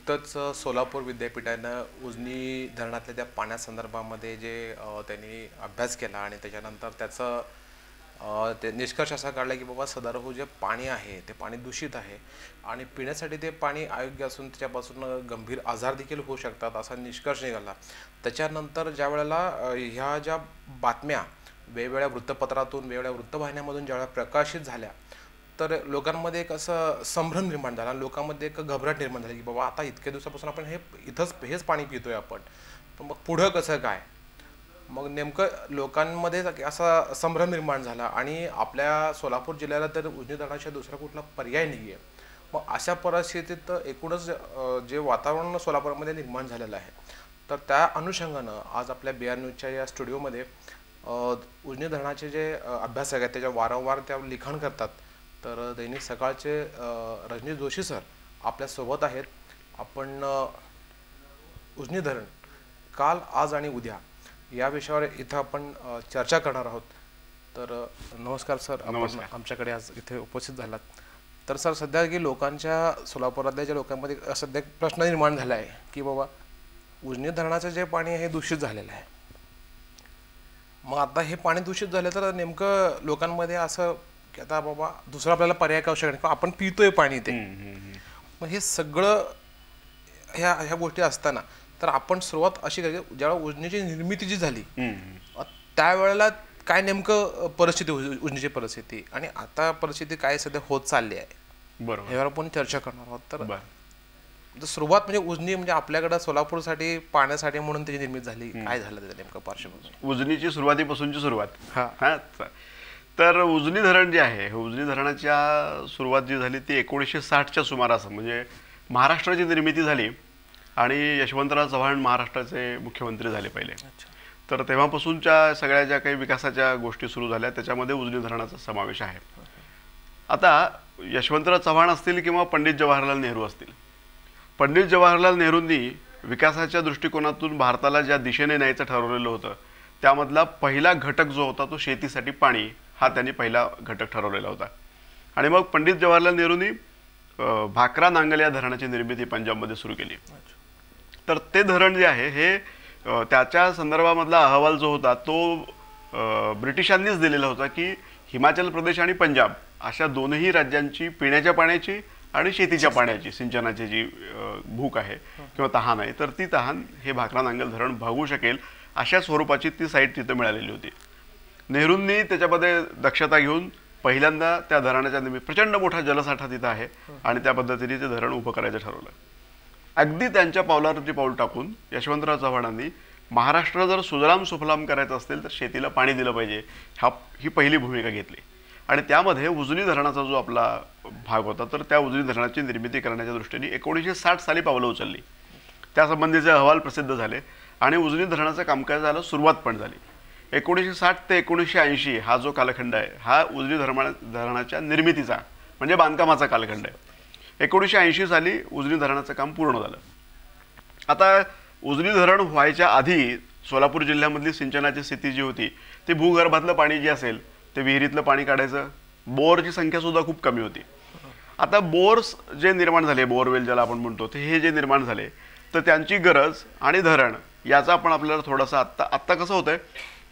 नुकतंच सोलापूर विद्यापीठानं उजनी धरणातल्या त्या पाण्यासंदर्भामध्ये जे त्यांनी अभ्यास केला आणि त्याच्यानंतर त्याचं ते निष्कर्ष असा काढला की बाबा सदरहू जे पाणी आहे ते पाणी दूषित आहे आणि पिण्यासाठी ते पाणी अयोग्य असून त्याच्यापासून गंभीर आजार देखील होऊ शकतात असा निष्कर्ष निघाला. त्याच्यानंतर ज्या वेळेला ह्या ज्या बातम्या वेगवेगळ्या वृत्तपत्रातून वेगवेगळ्या वृत्तवाहिन्यांमधून ज्यावेळेला प्रकाशित झाल्या तर लोकांमध्ये एक असं संभ्रम निर्माण झाला. लोकांमध्ये एक घबराट निर्माण झाली की बाबा आता इतक्या दिवसापासून आपण हेच पाणी पितोय आपण, पण मग पुढं कसं काय. मग नेमकं लोकांमध्ये असा संभ्रम निर्माण झाला आणि आपल्या सोलापूर जिल्ह्याला तर उजनी धरणाशिवाय दुसरा कुठला पर्याय नाही आहे. मग अशा परिस्थितीत एकूणच जे वातावरण सोलापूरमध्ये निर्माण झालेलं आहे तर त्या अनुषंगानं आज आपल्या BR न्यूजच्या या स्टुडिओमध्ये उजनी धरणाचे जे अभ्यासक आहेत त्याच्या वारंवार त्या लिखाण करतात. तर दैनिक सकाळचे रजनीश जोशी सर आपल्यासोबत आहेत. आपण उजनी धरण काल, आज आणि उद्या या विषयावर इथं आपण चर्चा करणार आहोत. तर नमस्कार सर, आपण आमच्याकडे आज इथे उपस्थित झालात. तर सर, सध्या की लोकांच्या सोलापुरातल्या ज्या लोकांमध्ये सध्या एक प्रश्न निर्माण झाला आहे की बाबा उजनी धरणाचं जे पाणी आहे हे दूषित झालेलं आहे. मग आता हे पाणी दूषित झालं तर नेमकं लोकांमध्ये असं की आता बाबा दुसरा आपल्याला पर्याय काय आवश्यक आपण पितोय पाणी ते. मग हे सगळं ह्या गोष्टी असताना तर आपण सुरुवात अशी करायची ज्यावेळेला उजनीची निर्मिती जी झाली त्यावेळेला काय नेमकं परिस्थिती उजनीची परिस्थिती आणि आता परिस्थिती काय सध्या होत चालली आहे, बरोबर, ह्यावर आपण चर्चा करणार आहोत. तर सुरुवात म्हणजे उजनी म्हणजे आपल्याकडे सोलापूरसाठी पाण्यासाठी म्हणून त्याची निर्मिती झाली, काय झालं त्याचं नेमकं पार्श्वभूमी. उजनीची सुरुवातीपासूनची सुरुवात. हा, तर उजनी धरण जे आहे, उजनी धरणाच्या सुरुवात जी झाली ती 1960च्या सुमारास म्हणजे महाराष्ट्राची निर्मिती झाली आणि यशवंतराव चव्हाण महाराष्ट्राचे मुख्यमंत्री झाले पहिले. तर तेव्हापासूनच्या सगळ्या ज्या काही विकासाच्या गोष्टी सुरू झाल्या त्याच्यामध्ये उजनी धरणाचा समावेश आहे. आता यशवंतराव चव्हाण असतील किंवा पंडित जवाहरलाल नेहरू असतील, पंडित जवाहरलाल नेहरूंनी विकासाच्या दृष्टिकोनातून भारताला ज्या दिशेने न्यायचं ठरवलेलं होतं त्यामधला पहिला घटक जो होता तो शेतीसाठी पाणी हा त्यांनी पहिला घटक ठरवलेला होता. आणि मग पंडित जवाहरलाल नेहरूंनी भाकरा नांगल या धरणाची निर्मिती पंजाबमध्ये सुरू केली. तर ते धरण जे आहे हे त्याच्या संदर्भामधला अहवाल जो होता तो ब्रिटिशांनीच दिलेला होता की हिमाचल प्रदेश आणि पंजाब अशा दोनही राज्यांची पिण्याच्या पाण्याची आणि शेतीच्या पाण्याची सिंचनाची जी भूक आहे किंवा तहान आहे तर ती तहान हे भाकरा नांगल धरण भागू शकेल अशा स्वरूपाची ती साईट तिथं मिळालेली होती. नेहरूंनी त्याच्यामध्ये दक्षता घेऊन पहिल्यांदा त्या धरणाच्या निमित्त प्रचंड मोठा जलसाठा तिथं आहे आणि त्या पद्धतीने ते धरण उभं करायचं ठरवलं. अगदी त्यांच्या पावलावरती पाऊल टाकून यशवंतराव चव्हाणांनी महाराष्ट्र जर सुजलाम सुफलाम करायचं असेल तर शेतीला पाणी दिलं पाहिजे ही पहिली भूमिका घेतली. आणि त्यामध्ये उजनी धरणाचा जो आपला भाग होता तर त्या उजनी धरणाची निर्मिती करण्याच्या दृष्टीने 1960 साली पावलं उचलली. त्यासंबंधीचे अहवाल प्रसिद्ध झाले आणि उजनी धरणाचं कामकाजाला सुरुवात पण झाली. 1960 ते 1980 हा जो कालखंड आहे हा उजनी धरणाच्या निर्मितीचा म्हणजे बांधकामाचा कालखंड आहे. 1980 साली उजनी धरणाचं काम पूर्ण झालं. आता उजनी धरण व्हायच्या आधी सोलापूर जिल्ह्यामधली सिंचनाची स्थिती जी होती ती भूगर्भातलं पाणी जे असेल ते विहिरीतलं पाणी काढायचं, बोरची संख्या सुद्धा खूप कमी होती. आता बोर्स जे निर्माण झाले, बोरवेल ज्याला आपण म्हणतो ते हे जे निर्माण झाले तर त्यांची गरज आणि धरण याचा आपण आपल्याला थोडासा आत्ता कसं होतंय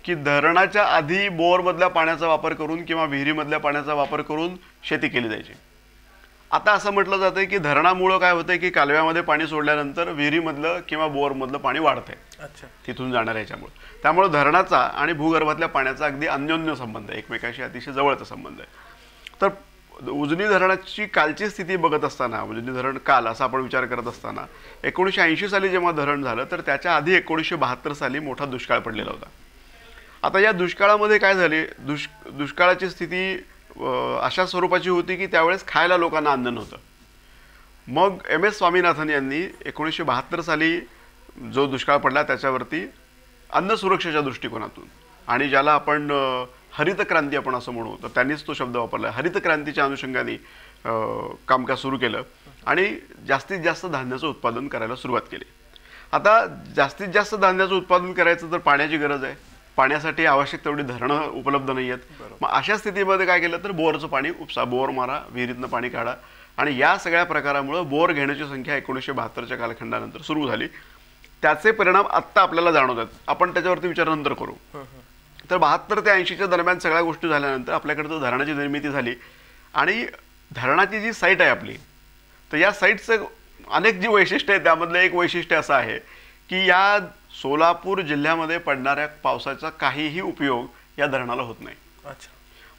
की धरणाच्या आधी बोरमधल्या पाण्याचा वापर करून किंवा विहिरीमधल्या पाण्याचा वापर करून शेती केली जायची. आता असं म्हटलं जातंय की धरणामुळं काय होतंय की कालव्यामध्ये पाणी सोडल्यानंतर विहिरीमधलं किंवा बोरमधलं पाणी वाढतंय तिथून जाणार याच्यामुळे. त्यामुळे धरणाचा आणि भूगर्भातल्या पाण्याचा अगदी अन्योन्य संबंध आहे, एकमेकाशी अतिशय जवळचा संबंध आहे. तर उजनी धरणाची कालची स्थिती बघत असताना उजनी धरण काल असा आपण विचार करत असताना 1980 साली जेव्हा धरण झालं तर त्याच्या आधी 1972 साली मोठा दुष्काळ पडलेला होता. आता या दुष्काळामध्ये काय झाले, दुष्काळाची स्थिती अशा स्वरूपाची होती की त्यावेळेस खायला लोकांना अन्न नव्हतं. मग MS स्वामीनाथन यांनी 1972 साली जो दुष्काळ पडला त्याच्यावरती अन्न सुरक्षेच्या दृष्टिकोनातून आणि ज्याला आपण हरित क्रांती आपण असं म्हणू तर त्यांनीच तो शब्द वापरला. हरित क्रांतीच्या अनुषंगाने कामकाज सुरू केलं आणि जास्तीत जास्त धान्याचं उत्पादन करायला सुरुवात केली. आता जास्तीत जास्त धान्याचं उत्पादन करायचं तर पाण्याची गरज आहे, पाण्यासाठी आवश्यक तेवढी धरणं उपलब्ध नाही आहेत. मग अशा स्थितीमध्ये काय केलं तर बोरचं पाणी उपसा, बोर मारा, विहिरीतनं पाणी काढा आणि या सगळ्या प्रकारामुळे बोर घेण्याची संख्या 1972च्या कालखंडानंतर सुरू झाली. त्याचे परिणाम आत्ता आपल्याला जाणवतात. आपण त्याच्यावरती विचार नंतर करू. तर 72 ते 80च्या दरम्यान सगळ्या गोष्टी झाल्यानंतर आपल्याकडे धरणाची निर्मिती झाली आणि धरणाची जी साईट आहे आपली, तर या साईटचं अनेक जी वैशिष्ट्य आहे त्यामधलं एक वैशिष्ट्य असं आहे की या सोलापूर जिल्ह्यामध्ये पडणाऱ्या पावसाचा काहीही उपयोग या धरणाला होत नाही.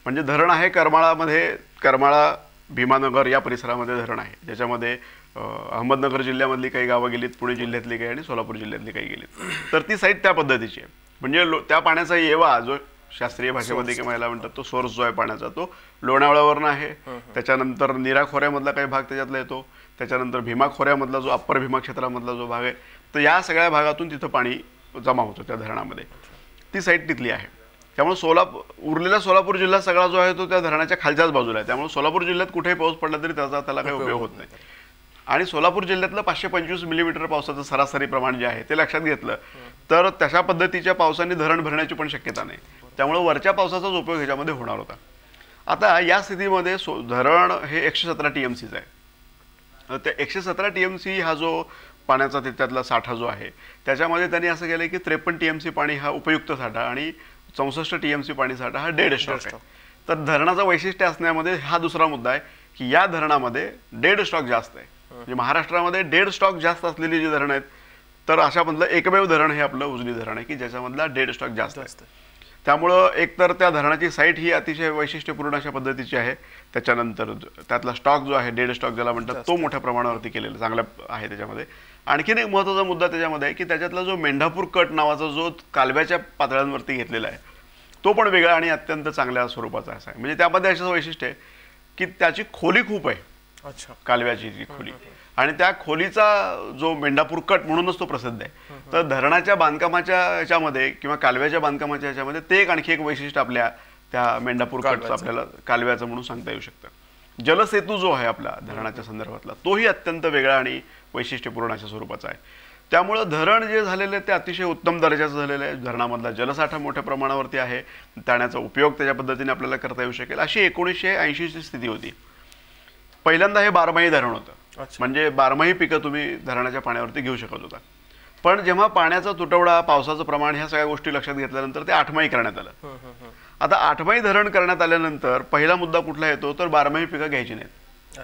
म्हणजे धरण आहे करमाळामध्ये, करमाळा भीमानगर या परिसरामध्ये धरण आहे, ज्याच्यामध्ये अहमदनगर जिल्ह्यामधली काही गावं गेलीत, पुणे जिल्ह्यातली काही आणि सोलापूर जिल्ह्यातली काही गेलीत. तर ती साईट त्या पद्धतीची आहे. म्हणजे त्या पाण्याचा येवा जो शास्त्रीय भाषेमध्ये किंवा याला म्हणतात तो सोर्स जो आहे पाण्याचा, तो लोणावळ्यावरनं आहे. त्याच्यानंतर नीरा खोऱ्यामधला काही भाग त्याच्यातला येतो. त्याच्यानंतर भीमा खोऱ्यामधला जो अप्पर भीमा क्षेत्रामधला जो भाग आहे, तर या सगळ्या भागातून तिथं पाणी जमा होतं त्या धरणामध्ये. ती साईट तिथली आहे. त्यामुळे उरलेला सोलापूर जिल्हा सगळा जो आहे तो त्या धरणाच्या खालच्याच बाजूला आहे. त्यामुळे सोलापूर जिल्ह्यात कुठेही पाऊस पडला तरी त्याला काही उपयोग होत नाही. आणि सोलापूर जिल्ह्यातलं 525 मिलीमीटर पावसाचं सरासरी प्रमाण जे आहे ते लक्षात घेतलं तर तशा पद्धतीच्या पावसाने धरण भरण्याची पण शक्यता नाही. त्यामुळे वरच्या पावसाचाच उपयोग ह्याच्यामध्ये होणार होता. आता या स्थितीमध्ये धरण हे 117 TMCचं आहे. त्या 117 TMC हा जो पाण्याचा त्यातला साठा जो आहे त्याच्यामध्ये त्यांनी असं केलं की 53 TMC पाणी हा उपयुक्त साठा आणि 64 TMC पाणी साठा हा डेड स्टॉक आहे. तर धरणाचं वैशिष्ट्य असण्यामध्ये हा दुसरा मुद्दा आहे की या धरणामध्ये डेड स्टॉक जास्त आहे. म्हणजे महाराष्ट्रामध्ये डेड स्टॉक जास्त असलेली जी धरणं आहेत तर अशामधलं एकमेव धरण हे आपलं उजनी धरण आहे की ज्याच्यामधला डेड स्टॉक जास्त आहे. त्यामुळं एकतर त्या धरणाची साईट ही अतिशय वैशिष्ट्यपूर्ण अशा पद्धतीची आहे. त्याच्यानंतर त्यातला स्टॉक जो आहे डेड स्टॉक ज्याला म्हणतात तो मोठ्या प्रमाणावरती केलेला चांगला आहे. त्याच्यामध्ये आणखीन एक महत्त्वाचा मुद्दा त्याच्यामध्ये आहे की त्याच्यातला जो मेंढापूर कट नावाचा जो कालव्याच्या पातळ्यांवरती घेतलेला आहे तो पण वेगळा आणि अत्यंत चांगल्या स्वरूपाचा असा आहे. म्हणजे त्यामध्ये असं वैशिष्ट्य आहे की त्याची खोली खूप आहे. कालव्याची जी खोली आणि त्या खोलीचा जो मेंढापूर कट म्हणूनच तो प्रसिद्ध आहे. तर धरणाच्या बांधकामाच्या याच्यामध्ये किंवा कालव्याच्या बांधकामाच्या याच्यामध्ये ते एक आणखी एक वैशिष्ट्य आपल्या त्या मेंढापूर कटचं आपल्याला कालव्याचं म्हणून सांगता येऊ शकतं. जलसेतू जो आहे आपला धरणाच्या संदर्भातला तोही अत्यंत वेगळा आणि वैशिष्ट्यपूर्ण अशा स्वरूपाचा आहे. त्यामुळं धरण जे झालेलं आहे ते अतिशय उत्तम दर्जाचं झालेलं आहे. धरणामधला जलसाठा मोठ्या प्रमाणावरती आहे. पाण्याचा उपयोग त्याच्या पद्धतीने आपल्याला करता येऊ शकेल अशी 1980ची स्थिती होती. पहिल्यांदा हे बारमाही धरण होतं. म्हणजे बारमाही पिकं तुम्ही धरणाच्या पाण्यावरती घेऊ शकत होता. पण जेव्हा पाण्याचा तुटवडा, पावसाचं प्रमाण ह्या सगळ्या गोष्टी लक्षात घेतल्यानंतर ते आठमाही करण्यात आलं. आता आठमाही धरण करण्यात आल्यानंतर पहिला मुद्दा कुठला येतो तर बारमाही पिकं घ्यायची नाहीत.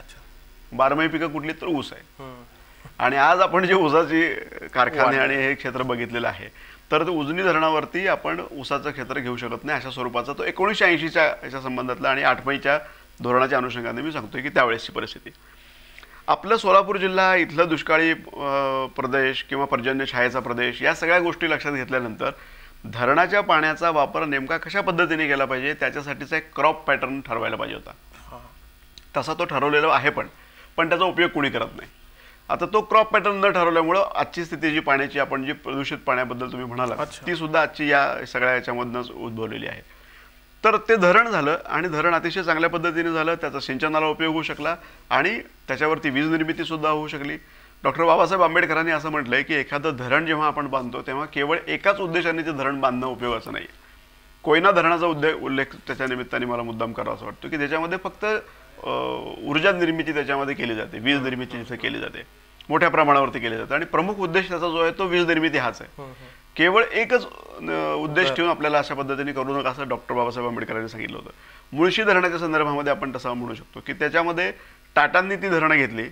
बारमाही पिकं कुठली तर ऊस आहे. आणि आज आपण जे ऊसाची कारखाने आणि हे क्षेत्र बघितलेलं आहे तर ते उजनी धरणावरती आपण ऊसाचं क्षेत्र घेऊ शकत नाही अशा स्वरूपाचा तो 1980च्या याच्या संबंधातला आणि आठमाहीच्या धोरणाच्या अनुषंगाने मी सांगतोय की त्यावेळेसची परिस्थिती. आपलं सोलापूर जिल्हा इथलं दुष्काळी प्रदेश किंवा पर्जन्य छायेचा प्रदेश या सगळ्या गोष्टी लक्षात घेतल्यानंतर धरणाच्या पाण्याचा वापर नेमका कशा पद्धतीने केला पाहिजे त्याच्यासाठीचा एक क्रॉप पॅटर्न ठरवायला पाहिजे होता. तसा तो ठरवलेला आहे पण त्याचा उपयोग कोणी करत नाही. आता तो क्रॉप पॅटर्न न ठरवल्यामुळं आजची स्थिती जी पाण्याची आपण जी प्रदूषित पाण्याबद्दल तुम्ही म्हणाला ती सुद्धा आजची या सगळ्या याच्यामधूनच उद्भवलेली आहे. तर ते धरण झालं आणि धरण अतिशय चांगल्या पद्धतीने झालं. त्याचा सिंचनाला उपयोग होऊ शकला आणि त्याच्यावरती वीज निर्मिती सुद्धा होऊ शकली. डॉक्टर बाबासाहेब आंबेडकरांनी असं म्हटलंय की एखादं धरण जेव्हा आपण बांधतो तेव्हा केवळ एकाच उद्देशाने ते धरण बांधणं उपयोगाचं नाही. कोयना धरणाचा उल्लेख त्याच्या निमित्ताने मला मुद्दाम करावा असं वाटतो की त्याच्यामध्ये फक्त ऊर्जा निर्मिती त्याच्यामध्ये केली जाते, वीज निर्मिती तिथे केली जाते, मोठ्या प्रमाणावरती केली जाते आणि प्रमुख उद्देश त्याचा जो आहे तो वीज निर्मिती हाच आहे. केवळ एकच उद्देश ठेवून आपल्याला अशा पद्धतीने करू नका असं डॉक्टर बाबासाहेब आंबेडकरांनी सांगितलं होतं. मुळशी धरणाच्या संदर्भामध्ये आपण तसं म्हणू शकतो की त्याच्यामध्ये टाटांनी ती धरणं घेतली,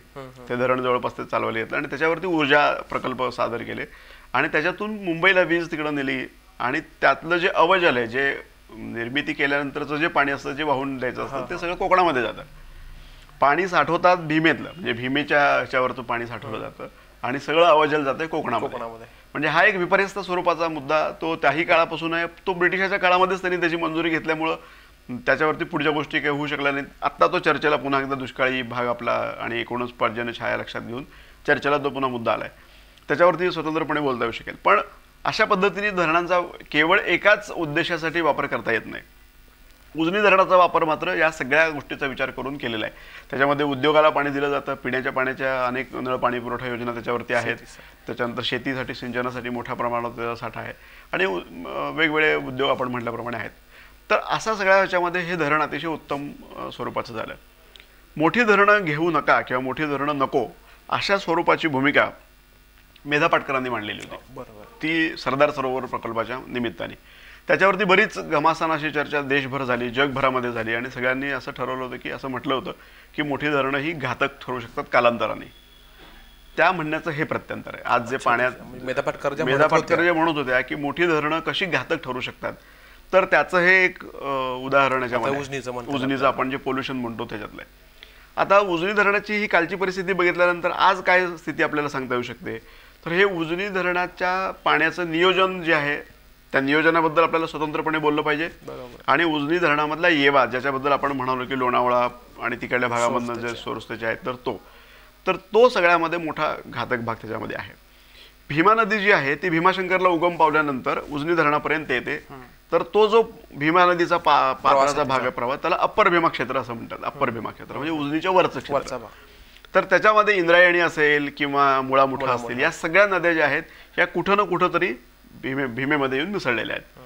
ते धरण जवळपास ते चालवायला घेतलं आणि त्याच्यावरती ऊर्जा प्रकल्प सादर केले आणि त्याच्यातून मुंबईला वीज तिकडं नेली आणि त्यातलं जे अवजल आहे, जे निर्मिती केल्यानंतरचं जे पाणी असतं जे वाहून द्यायचं असतं ते सगळं कोकणामध्ये जातं. पाणी साठवतात भीमेतलं, म्हणजे भीमेच्या ह्याच्यावरचं पाणी साठवलं जातं आणि सगळं अवजल जातं कोकणामध्ये. म्हणजे हा एक विपर्यस्त स्वरूपाचा मुद्दा तो त्याही काळापासून आहे. तो ब्रिटिशाच्या काळामध्येच त्यांनी त्याची मंजुरी घेतल्यामुळं त्याच्यावरती पुढच्या गोष्टी काही होऊ शकल्या नाहीत. आत्ता तो चर्चेला पुन्हा एकदा दुष्काळी भाग आपला आणि एकूणच पर्जन्य छाया लक्षात घेऊन चर्चेला तो पुन्हा मुद्दा आलाय. त्याच्यावरती स्वतंत्रपणे बोलता येऊ शकेल. पण अशा पद्धतीने धरणांचा केवळ एकाच उद्देशासाठी वापर करता येत नाही. उजनी धरणाचा वापर मात्र या सगळ्या गोष्टीचा विचार करून केलेला आहे. त्याच्यामध्ये उद्योगाला पाणी दिलं जातं, पिण्याच्या पाण्याच्या अनेक नळ पाणी पुरवठा योजना त्याच्यावरती आहेत. त्याच्यानंतर शेतीसाठी सिंचनासाठी मोठ्या प्रमाणात साठा आहे आणि वेगवेगळे उद्योग आपण म्हटल्याप्रमाणे आहेत. तर असा सगळ्या ह्याच्यामध्ये हे धरण अतिशय उत्तम स्वरूपाचं झालं. मोठी धरणं घेऊ नका किंवा मोठी धरणं नको अशा स्वरूपाची भूमिका मेधा पाटकरांनी मांडलेली होती. बरोबर. ती सरदार सरोवर प्रकल्पाच्या निमित्ताने. त्याच्यावरती बरीच घमासान अशी चर्चा देशभर झाली, जगभरामध्ये झाली आणि सगळ्यांनी असं ठरवलं होतं की असं म्हटलं होतं की मोठी धरणं ही घातक ठरू शकतात कालांतराने. त्या म्हणण्याचं हे प्रत्यंतर आहे. आज जे पाण्यात मेधा पाटकर जे म्हणत होत्या की मोठी धरणं कशी घातक ठरू शकतात, तर त्याचं हे एक उदाहरण उजनीचं आपण जे पोल्युशन म्हणतो त्याच्यातलं आहे. आता उजनी धरणाची ही कालची परिस्थिती बघितल्यानंतर आज काय स्थिती आपल्याला सांगता येऊ शकते, तर हे उजनी धरणाच्या पाण्याचं नियोजन जे आहे त्या नियोजनाबद्दल आपल्याला स्वतंत्रपणे बोललं पाहिजे. आणि उजनी धरणामधला येवा ज्याच्याबद्दल आपण म्हणालो की लोणावळा आणि तिकडल्या भागामधनं जे सोर्स त्याचे आहेत तर तो सगळ्यामध्ये मोठा घातक भाग त्याच्यामध्ये आहे. भीमा नदी जी आहे ती भीमाशंकरला उगम पावल्यानंतर उजनी धरणापर्यंत येते. तर तो जो भीमा नदीचा पात्राचा भाग आहे प्रवाह त्याला अप्पर भीमा क्षेत्र असं म्हणतात. अप्पर भीमा क्षेत्र म्हणजे उजनीच्या वरचं क्षेत्र. तर त्याच्यामध्ये इंद्रायणी असेल किंवा मुळा मुठा असतील या सगळ्या नद्या ज्या आहेत या कुठं ना कुठं तरी भीमेमध्ये येऊन मिसळलेल्या आहेत.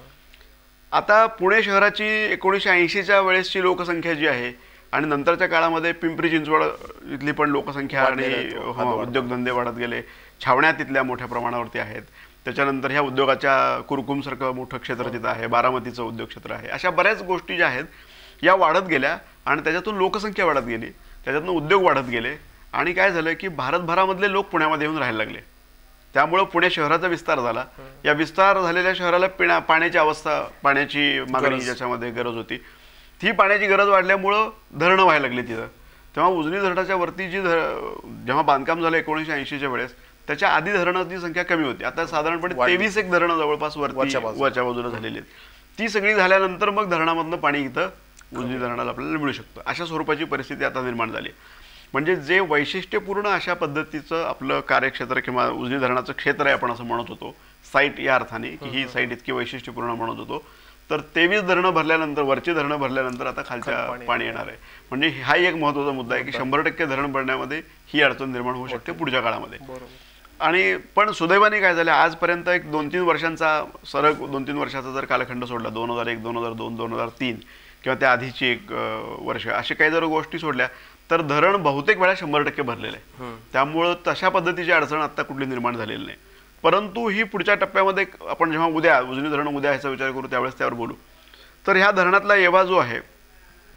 आता पुणे शहराची 1980च्या वेळेसची लोकसंख्या जी आहे आणि नंतरच्या काळामध्ये पिंपरी चिंचवड इथली पण लोकसंख्या आणि उद्योगधंदे वाढत गेले. छावण्या तिथल्या मोठ्या प्रमाणावरती आहेत. त्याच्यानंतर ह्या उद्योगाच्या कुरकुमसारखं मोठं क्षेत्र तिथं आहे, बारामतीचं उद्योग क्षेत्र आहे. अशा बऱ्याच गोष्टी ज्या आहेत या वाढत गेल्या आणि त्याच्यातून लोकसंख्या वाढत गेली, त्याच्यातून उद्योग वाढत गेले आणि काय झालं की भारतभरामधले लोक पुण्यामध्ये येऊन राहायला लागले. त्यामुळं पुणे शहराचा विस्तार झाला. या विस्तार झालेल्या शहराला पाण्याची अवस्था, पाण्याची मागणी ज्याच्यामध्ये गरज होती ती पाण्याची गरज वाढल्यामुळं धरणं व्हायला लागली तिथं. तेव्हा उजनी धरणाच्या वरती जी जेव्हा बांधकाम झालं 1980च्या वेळेस त्याच्या आधी धरणाची संख्या कमी होती. आता साधारणपणे 23 एक धरणं जवळपास वरच्या बाजूला झालेली आहेत. ती सगळी झाल्यानंतर मग धरणामधनं पाणी इथं उजनी धरणाला आपल्याला मिळू शकतं. अशा स्वरूपाची परिस्थिती आता निर्माण झाली. म्हणजे जे वैशिष्ट्यपूर्ण अशा पद्धतीचं आपलं कार्यक्षेत्र किंवा उजनी धरणाचं क्षेत्र आहे आपण असं म्हणत होतो साईट या अर्थाने की ही साईट इतकी वैशिष्ट्यपूर्ण म्हणत होतो, तर 23 धरणं भरल्यानंतर वरची धरणं भरल्यानंतर आता खालच्या पाणी येणार आहे. म्हणजे हा एक महत्त्वाचा मुद्दा आहे की 100% धरण भरण्यामध्ये ही अडचण निर्माण होऊ शकते पुढच्या काळामध्ये. आणि पण सुदैवाने काय झालं आजपर्यंत एक 2-3 वर्षांचा सरळ 2-3 वर्षाचा जर कालखंड सोडला 2001, 2002, 2003 किंवा त्या आधीची एक वर्ष असे काही जर गोष्टी सोडल्या तर धरण बहुतेक वेळा 100% भरलेलं आहे. त्यामुळं तशा पद्धतीची अडचण आता कुठली निर्माण झालेली नाही. परंतु ही पुढच्या टप्प्यामध्ये आपण जेव्हा उजनी धरण उद्या ह्याचा विचार करू त्यावेळेस त्यावर बोलू. तर ह्या धरणातला येवा जो आहे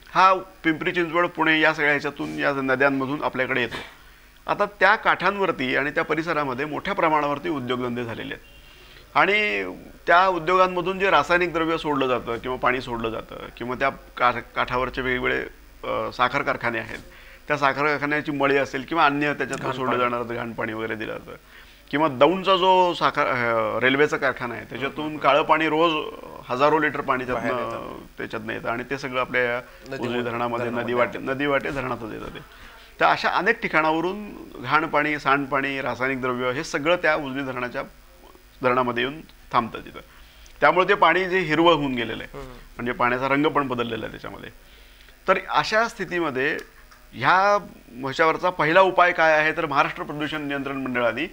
हा पिंपरी चिंचवड, पुणे या सगळ्या ह्याच्यातून या नद्यांमधून आपल्याकडे येतो. आता त्या काठांवरती आणि त्या परिसरामध्ये मोठ्या प्रमाणावरती उद्योगधंदे झालेले आहेत आणि त्या उद्योगांमधून जे रासायनिक द्रव्य सोडलं जातं किंवा पाणी सोडलं जातं किंवा त्या काठावरचे वेगवेगळे साखर कारखाने आहेत त्या साखर कारखान्याची मळी असेल किंवा अन्य त्याच्यातून सोडलं जाणारं घाण पाणी वगैरे दिलं जातं किंवा दौंडचा जो रेल्वेचा कारखाना आहे त्याच्यातून काळं पाणी रोज हजारो लिटर पाणी त्याच्यातनं येतं आणि ते सगळं आपल्या उजनी धरणामध्ये नदी वाटे धरणातच येतं. ते तर अशा अनेक ठिकाणावरून घाण पाणी, सांडपाणी, रासायनिक द्रव्य हे सगळं त्या उजनी धरणामध्ये येऊन थांबतं तिथं. त्यामुळे ते पाणी जे हिरवं होऊन गेलेलं आहे म्हणजे पाण्याचा रंग पण बदललेला आहे त्याच्यामध्ये. तर अशा स्थितीमध्ये ह्याच्यावरचा पहिला उपाय काय आहे तर महाराष्ट्र प्रदूषण नियंत्रण मंडळाने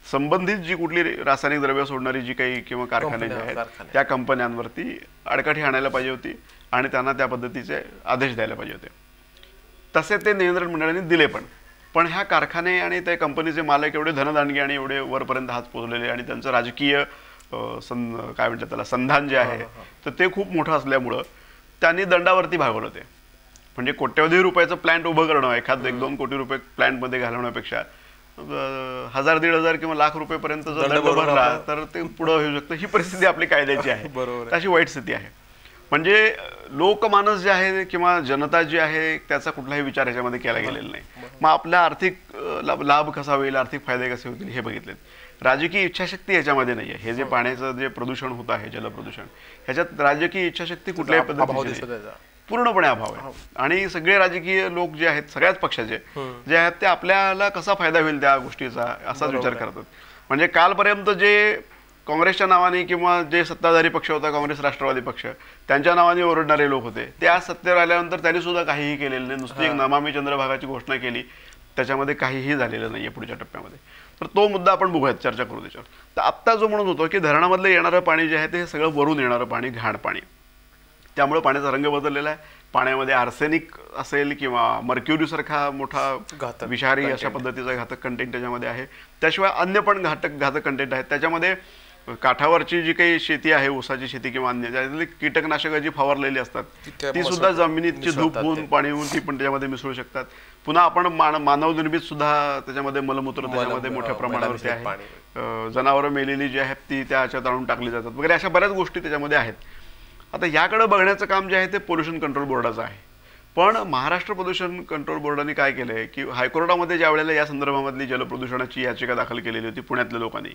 संबंधित जी कुठली रासायनिक द्रव्य सोडणारी जी काही किंवा कारखाने जे आहेत त्या कंपन्यांवरती आडकाठी आणायला पाहिजे होती आणि त्यांना त्या पद्धतीचे आदेश द्यायला पाहिजे होते. तसे ते नियंत्रण मंडळाने दिले पण ह्या कारखाने आणि त्या कंपनीचे मालक एवढे धनदांडगे आणि एवढे वरपर्यंत हात पोचलेले आणि त्यांचं राजकीय काय म्हणतात त्याला संधान जे आहे तर ते खूप मोठं असल्यामुळं त्यांनी दंडावरती भागवलं. ते म्हणजे कोट्यवधी रुपयाचं प्लॅन्ट उभं करणं, एखाद 1-2 कोटी रुपये प्लॅन्टमध्ये घालवण्यापेक्षा 1000-1500 किंवा लाख रुपयेपर्यंत जर दंड भरला तर ते पुढं होऊ शकतं. ही परिस्थिती आपली कायद्याची आहे. अशी वाईट स्थिती आहे. म्हणजे लोकमानस जे आहे किंवा जनता जी आहे त्याचा कुठलाही विचार ह्याच्यामध्ये केला गेलेला नाही. मग आपला आर्थिक लाभ कसा होईल, आर्थिक फायदे कसे होतील हे बघितलेत. राजकीय इच्छाशक्ती ह्याच्यामध्ये नाही आहे. हे जे पाण्याचं जे प्रदूषण होत आहे जलप्रदूषण ह्याच्यात राजकीय इच्छाशक्ती कुठल्याही पद्धतीने पूर्णपणे अभाव आहे. आणि सगळे राजकीय लोक जे आहेत सगळ्याच पक्षाचे जे आहेत ते आपल्याला कसा फायदा होईल त्या गोष्टीचा असाच विचार करतात. म्हणजे कालपर्यंत जे काँग्रेसच्या नावाने किंवा जे सत्ताधारी पक्ष होता काँग्रेस राष्ट्रवादी पक्ष त्यांच्या नावाने ओरडणारे लोक होते ते आज सत्तेवर आल्यानंतर त्यांनी सुद्धा काहीही केलेलं नाही. नुसती एक नमामि चंद्रभागाची घोषणा केली, त्याच्यामध्ये काहीही झालेलं नाही आहे पुढच्या टप्प्यामध्ये. तर तो मुद्दा आपण बघूयात, चर्चा करू त्याच्यावर. तर आत्ता जो म्हणत होतो की धरणामधलं येणारं पाणी जे आहे ते सगळं वरून येणारं पाणी, घाण पाणी त्यामुळे पाण्याचा रंग बदललेला आहे. पाण्यामध्ये आर्सेनिक असेल किंवा मर्क्युरी सारखा मोठा विषारी अशा पद्धतीचा घातक कंटेंट त्याच्यामध्ये आहे. त्याशिवाय अन्य पण घातक कंटेंट आहेत. त्याच्यामध्ये काठावरची जी काही शेती आहे, ऊसाची शेती किंवा अन्य त्यातली कीटकनाशकं जी फवारलेली असतात ती सुद्धा जमिनीची धूप होऊन पाणी होऊन ती पण त्याच्यामध्ये मिसळू शकतात. पुन्हा आपण मानवनिर्मित सुद्धा त्याच्यामध्ये मलमूत्र त्याच्यामध्ये मोठ्या प्रमाणावरती आहे. जनावरं मेलेली जी आहेत ती त्याच्यात आणून टाकली जातात वगैरे अशा बऱ्याच गोष्टी त्याच्यामध्ये आहेत. आता याकडे बघण्याचं काम जे आहे ते पोल्युशन कंट्रोल बोर्डाचं आहे. पण महाराष्ट्र प्रदूषण कंट्रोल बोर्डाने काय केलंय की हायकोर्टामध्ये ज्या वेळेला या संदर्भामधली जलप्रदूषणाची याचिका दाखल केलेली होती पुण्यातल्या लोकांनी,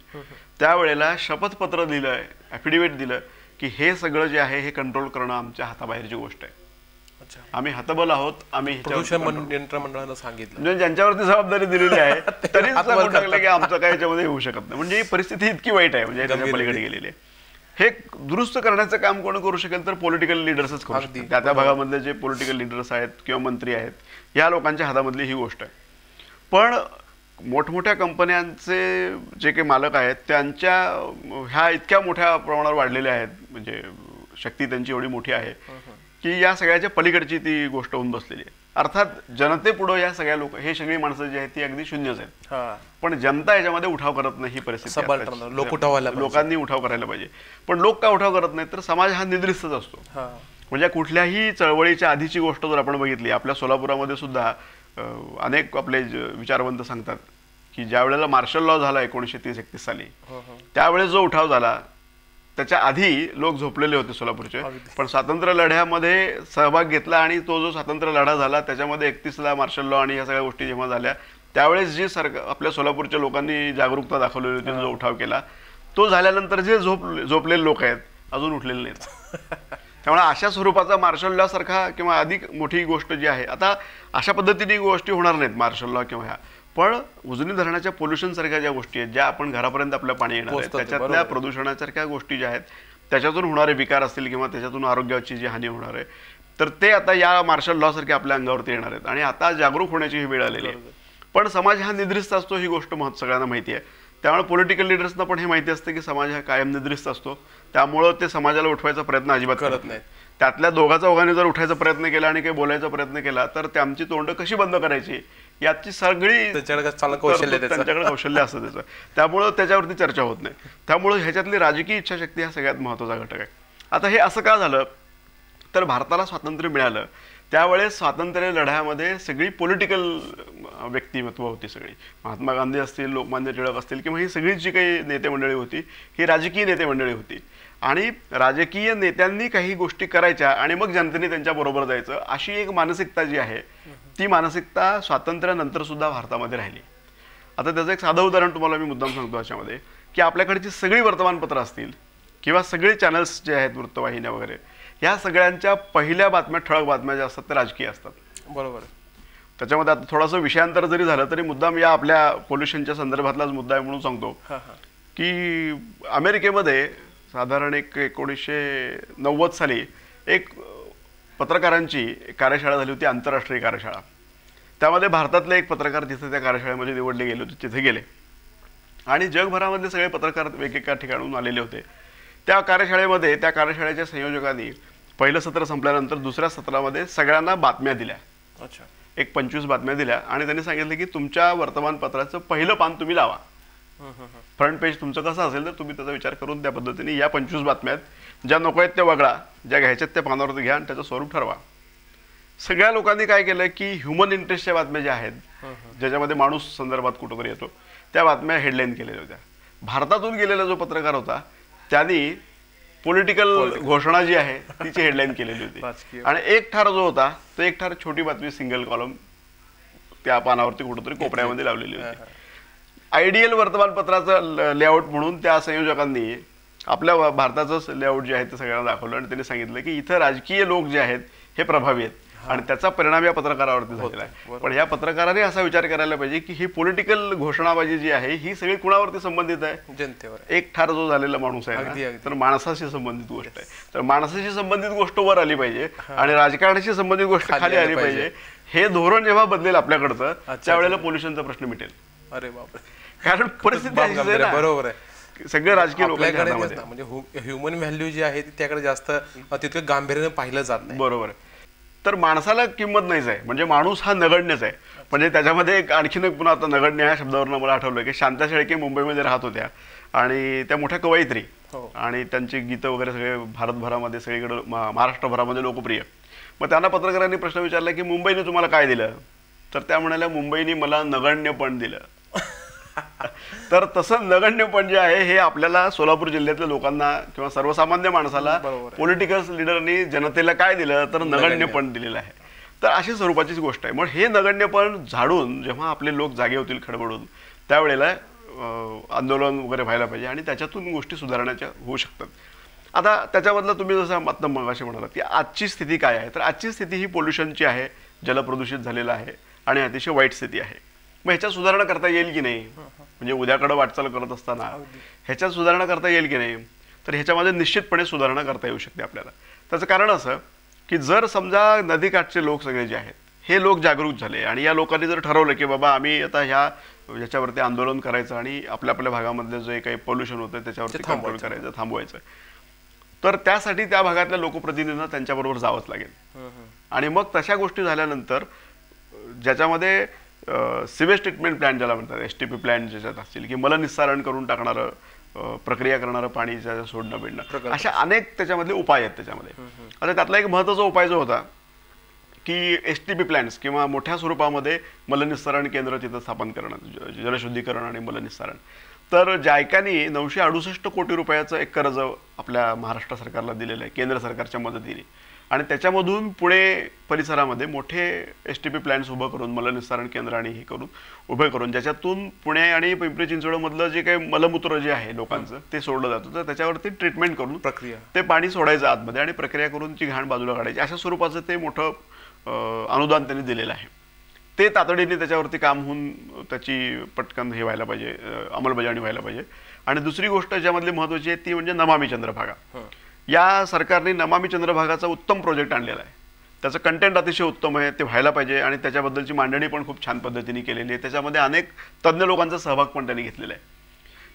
त्यावेळेला शपथपत्र दिलंय, ॲफिडेव्हिट दिलं की हे सगळं जे आहे हे कंट्रोल करणं आमच्या हाताबाहेरची गोष्ट आहे. आम्ही हतबल आहोत, आम्ही नियंत्रण मंडळानं सांगितलं म्हणजे ज्यांच्यावरती जबाबदारी दिलेली आहे तरी सांगून टाकलं की आमचं काय याच्यामध्ये होऊ शकत नाही. म्हणजे ही परिस्थिती इतकी वाईट आहे, म्हणजे त्याच्या पलीकडे गेलेली आहे. हे दुरुस्त करण्याचं काम कोण करू शकेल तर पॉलिटिकल लिडर्सच करू शकतात. त्या भागामधले जे पॉलिटिकल लिडर्स आहेत किंवा मंत्री आहेत या लोकांच्या हातामधली ही गोष्ट आहे. पण मोठमोठ्या कंपन्यांचे जे काही मालक आहेत त्यांच्या ह्या इतक्या मोठ्या प्रमाणावर वाढलेल्या आहेत, म्हणजे शक्ती त्यांची एवढी मोठी आहे की या सगळ्याच्या पलीकडची ती गोष्ट होऊन बसलेली आहे. अर्थात जनतेपुढं या सगळ्या हे सगळी माणसं जी आहेत ती अगदी शून्यच आहेत. पण जनता याच्यामध्ये उठाव करत नाही ही परिस्थिती. लोकांनी उठाव करायला पाहिजे. पण लोक का उठाव करत नाहीत तर समाज हा निद्रिस्तच असतो. म्हणजे कुठल्याही चळवळीच्या आधीची गोष्ट जर आपण बघितली, आपल्या सोलापुरामध्ये सुद्धा अनेक आपले विचारवंत सांगतात की ज्या वेळेला मार्शल लॉ झाला 1930-31 साली, त्यावेळेस जो उठाव झाला त्याच्या आधी लोक झोपलेले होते सोलापूरचे. पण स्वातंत्र्य लढ्यामध्ये सहभाग घेतला आणि तो जो स्वातंत्र्य लढा झाला त्याच्यामध्ये 31ला मार्शल लॉ आणि या सगळ्या गोष्टी जेव्हा झाल्या त्यावेळेस जी आपल्या सोलापूरच्या लोकांनी जागरूकता दाखवलेली होती, जो उठाव केला, तो झाल्यानंतर जे झोपलेले लोक आहेत अजून उठलेले नाहीत. त्यामुळे अशा स्वरूपाचा मार्शल लॉ सारखा किंवा अधिक मोठी गोष्ट जी आहे, आता अशा पद्धतीने गोष्टी होणार नाहीत मार्शल लॉ किंवा ह्या, पण उजनी धरणाच्या पोल्युशन सारख्या ज्या गोष्टी आहेत, ज्या आपण घरापर्यंत आपल्या पाणी येणार आहे त्याच्यातल्या प्रदूषणासारख्या गोष्टी ज्या आहेत, त्याच्यातून होणारे विकार असतील किंवा त्याच्यातून आरोग्याची जी हानी होणार आहे, तर ते आता या मार्शल लॉ सारखे आपल्या अंगावरती येणार आहेत. आणि आता जागरूक होण्याची ही वेळ आलेली आहे. पण समाज हा निद्रिस्त असतो ही गोष्ट सगळ्यांना माहिती आहे. त्यामुळे पॉलिटिकल लिडर्सना पण हे माहिती असते की समाज हा कायम निद्रिस्त असतो. त्यामुळं ते समाजाला उठवायचा प्रयत्न अजिबात करत नाहीत. त्यातल्या दोघांनी जर उठायचा प्रयत्न केला आणि काही बोलायचा प्रयत्न केला तर त्यांची तोंड कशी बंद करायची याची सगळी त्यांच्याकडे कौशल्य असतं त्याचं. त्यामुळं त्याच्यावरती चर्चा होत नाही. त्यामुळं ह्याच्यातली राजकीय इच्छाशक्ती हा सगळ्यात महत्त्वाचा घटक आहे. आता हे असं का झालं तर भारताला स्वातंत्र्य मिळालं त्यावेळेस स्वातंत्र्य लढ्यामध्ये सगळी पॉलिटिकल व्यक्तिमत्व होती. सगळी महात्मा गांधी असतील, लोकमान्य टिळक असतील किंवा ही सगळी जी काही नेते मंडळी होती ही राजकीय नेते मंडळी होती. आणि राजकीय नेत्यांनी काही गोष्टी करायच्या आणि मग जनतेने त्यांच्या बरोबर जायचं अशी एक मानसिकता जी आहे ती मानसिकता स्वातंत्र्यानंतर सुद्धा भारतामध्ये राहिली. आता त्याचं एक साधं उदाहरण तुम्हाला मी मुद्दाम सांगतो याच्यामध्ये की आपल्याकडची सगळी वर्तमानपत्र असतील किंवा सगळे चॅनल्स जे आहेत वृत्तवाहिन्या वगैरे या सगळ्यांच्या पहिल्या बातम्या, ठळक बातम्या ज्या असतात त्या राजकीय असतात. बरोबर. त्याच्यामध्ये आता थोडंसं विषयांतर जरी झालं तरी मुद्दाम या आपल्या पोल्युशनच्या संदर्भातलाच मुद्दा आहे म्हणून सांगतो की अमेरिकेमध्ये साधारण 1990 साली एक पत्रकारांची कार्यशाळा झाली होती, आंतरराष्ट्रीय कार्यशाळा. त्यामध्ये भारतातले एक पत्रकार तिथे त्या कार्यशाळेमध्ये निवडले गेले होते, तिथे गेले आणि जगभरामधले सगळे पत्रकार वेगवेगळ्या ठिकाणून आलेले होते. त्या कार्यशाळेमध्ये त्या कार्यशाळेच्या संयोजकांनी पहिलं सत्र संपल्यानंतर दुसऱ्या सत्रामध्ये सगळ्यांना बातम्या दिल्या. एक 25 बातम्या दिल्या आणि त्यांनी सांगितलं की तुमच्या वर्तमानपत्राचं पहिलं पान तुम्ही लावा. फ्रंट पेज तुमचं कसं असेल तर तुम्ही त्याचा विचार करून त्या पद्धतीने या 25 बातम्या ज्या नको आहेत त्या वगळा, ज्या घ्यायच्यात त्या पानावरती घ्या आणि त्याचं स्वरूप ठरवा. सगळ्या लोकांनी काय केलं की ह्युमन इंटरेस्टच्या बातम्या ज्या आहेत ज्याच्यामध्ये माणूस संदर्भात कुठंतरी येतो त्या बातम्या हेडलाईन केलेल्या होत्या. भारतातून गेलेला जो पत्रकार होता त्यांनी पॉलिटिकल घोषणा जी आहे तिची हेडलाईन केलेली होती आणि एक ठार जो होता तो एक ठार छोटी बातमी सिंगल कॉलम त्या पानावरती कुठंतरी कोपऱ्यामध्ये लावलेली होती. आयडियल वर्तमानपत्राचं लेआउट म्हणून त्या संयोजकांनी आपल्या भारताचं लेआउट जे आहे ते सगळ्यांना दाखवलं आणि त्यांनी सांगितलं की इथं राजकीय लोक जे आहेत हे प्रभावी आहेत आणि त्याचा परिणाम या पत्रकारावरती झालेला आहे. पण या पत्रकाराने असा विचार करायला पाहिजे की ही पॉलिटिकल घोषणाबाजी जी आहे ही सगळी कुणावरती संबंधित आहे? जनतेवर. एक ठार जो झालेला माणूस आहे तर माणसाशी संबंधित गोष्ट आहे. तर माणसाशी संबंधित गोष्ट वर आली पाहिजे आणि राजकारणाशी संबंधित गोष्ट खाली आली पाहिजे. हे धोरण जेव्हा बदलेल आपल्याकडचं त्यावेळेला पोल्युशनचा प्रश्न मिटेल. अरे बापरे. कारण परिस्थिती बरोबर आहे. सगळे राजकीय लोकांच्या आपल्याकडे हातामध्ये तेच ना, म्हणजे ह्युमन व्हॅल्यू जी आहे ती त्याकडे जास्त तितकं गांभीर्याने पाहिलं जात नाही. बरोबर आहे. तर माणसाला किंमत नाहीच आहे, म्हणजे माणूस हा नगण्यच आहे. म्हणजे त्याच्यामध्ये एक आणखीन एक पुन्हा आता नगण्य या शब्दावरून मला आठवलं की शांता शेळके मुंबईमध्ये राहत होत्या आणि त्या मोठ्या कवयित्री आणि त्यांची गीतं वगैरे सगळे भारतभरामध्ये सगळीकडे महाराष्ट्रभरामध्ये लोकप्रिय. मग त्यांना पत्रकारांनी प्रश्न विचारला की मुंबईने तुम्हाला काय दिलं, तर त्या म्हणाल्या मुंबईने मला नगण्यपण दिलं. तर तसं नगण्यपण जे आहे हे आपल्याला सोलापूर जिल्ह्यातल्या लोकांना किंवा सर्वसामान्य माणसाला पॉलिटिकल लिडरनी जनतेला काय दिलं तर नगण्यपण दिलेलं आहे. तर अशी स्वरूपाचीच गोष्ट आहे. मग हे नगण्यपण झाडून जेव्हा आपले लोक जागे होतील खडबडून त्यावेळेला आंदोलन वगैरे व्हायला पाहिजे आणि त्याच्यातून गोष्टी सुधारण्याच्या होऊ शकतात. आता त्याच्यामधलं तुम्ही जसं आता मगाशी म्हणालात की आजची स्थिती काय आहे, तर आजची स्थिती ही पोल्युशनची आहे, जलप्रदूषित झालेलं आहे आणि अतिशय वाईट स्थिती आहे. मग ह्याच्यात सुधारणा करता येईल की नाही, म्हणजे उद्याकडे वाटचाल करत असताना ह्याच्यात सुधारणा करता येईल की नाही, तर ह्याच्यामध्ये निश्चितपणे सुधारणा करता येऊ शकते आपल्याला. त्याचं कारण असं की जर समजा नदीकाठचे लोक सगळे जे आहेत हे लोक जागरूक झाले आणि या लोकांनी जर ठरवलं की बाबा आम्ही आता याच्यावरती आंदोलन करायचं आणि आपल्या आपल्या भागामधलं जे काही पोल्युशन होतं त्याच्यावरती कंट्रोल करायचं, थांबवायचं, तर त्यासाठी त्या भागातल्या लोकप्रतिनिधींना त्यांच्याबरोबर जावंच लागेल. आणि मग तशा गोष्टी झाल्यानंतर ज्याच्यामध्ये सिवेज ट्रीटमेंट प्लॅन ज्याला म्हणतात, STP प्लॅन ज्याच्यात असतील की मलनिस्सारण करून टाकणारं, प्रक्रिया करणारं पाणी सोडणं बिडणं, अशा अनेक त्याच्यामधले उपाय आहेत त्याच्यामध्ये. आता त्यातला एक महत्त्वाचा उपाय जो होता की STP प्लॅन्स किंवा मोठ्या स्वरूपामध्ये मलनिस्सारण केंद्र तिथं स्थापन करणं, जलशुद्धीकरण आणि मलनिस्सारण. तर जायकानी 968 कोटी रुपयाचं एक कर्ज आपल्या महाराष्ट्र सरकारला दिलेलं आहे केंद्र सरकारच्या मदतीने आणि त्याच्यामधून पुणे परिसरामध्ये मोठे STP प्लॅन्स उभं करून मलनिस्सारण केंद्र आणि हे करून उभे करून ज्याच्यातून पुणे आणि पिंपरी चिंचवडमधलं जे काही मलमूत्र जे आहे लोकांचं ते सोडलं जातं, तर त्याच्यावरती ट्रीटमेंट करून प्रक्रिया ते पाणी सोडायचं आतमध्ये आणि प्रक्रिया करून ती घाण बाजूला काढायची, अशा स्वरूपाचं ते मोठं अनुदान त्यांनी दिलेलं आहे. ते तातडीने त्याच्यावरती काम होऊन त्याची पटकन हे व्हायला पाहिजे, अंमलबजावणी व्हायला पाहिजे. आणि दुसरी गोष्ट ज्यामधली महत्त्वाची आहे ती म्हणजे नमामी चंद्रभागा. या सरकारने नमामी चंद्रभागाचा उत्तम प्रोजेक्ट आणलेला आहे, त्याचं कंटेंट अतिशय उत्तम आहे, ते व्हायला पाहिजे आणि त्याच्याबद्दलची मांडणी पण खूप छान पद्धतीने केलेली आहे. त्याच्यामध्ये अनेक तज्ज्ञ लोकांचा सहभाग पण त्यांनी घेतलेला आहे.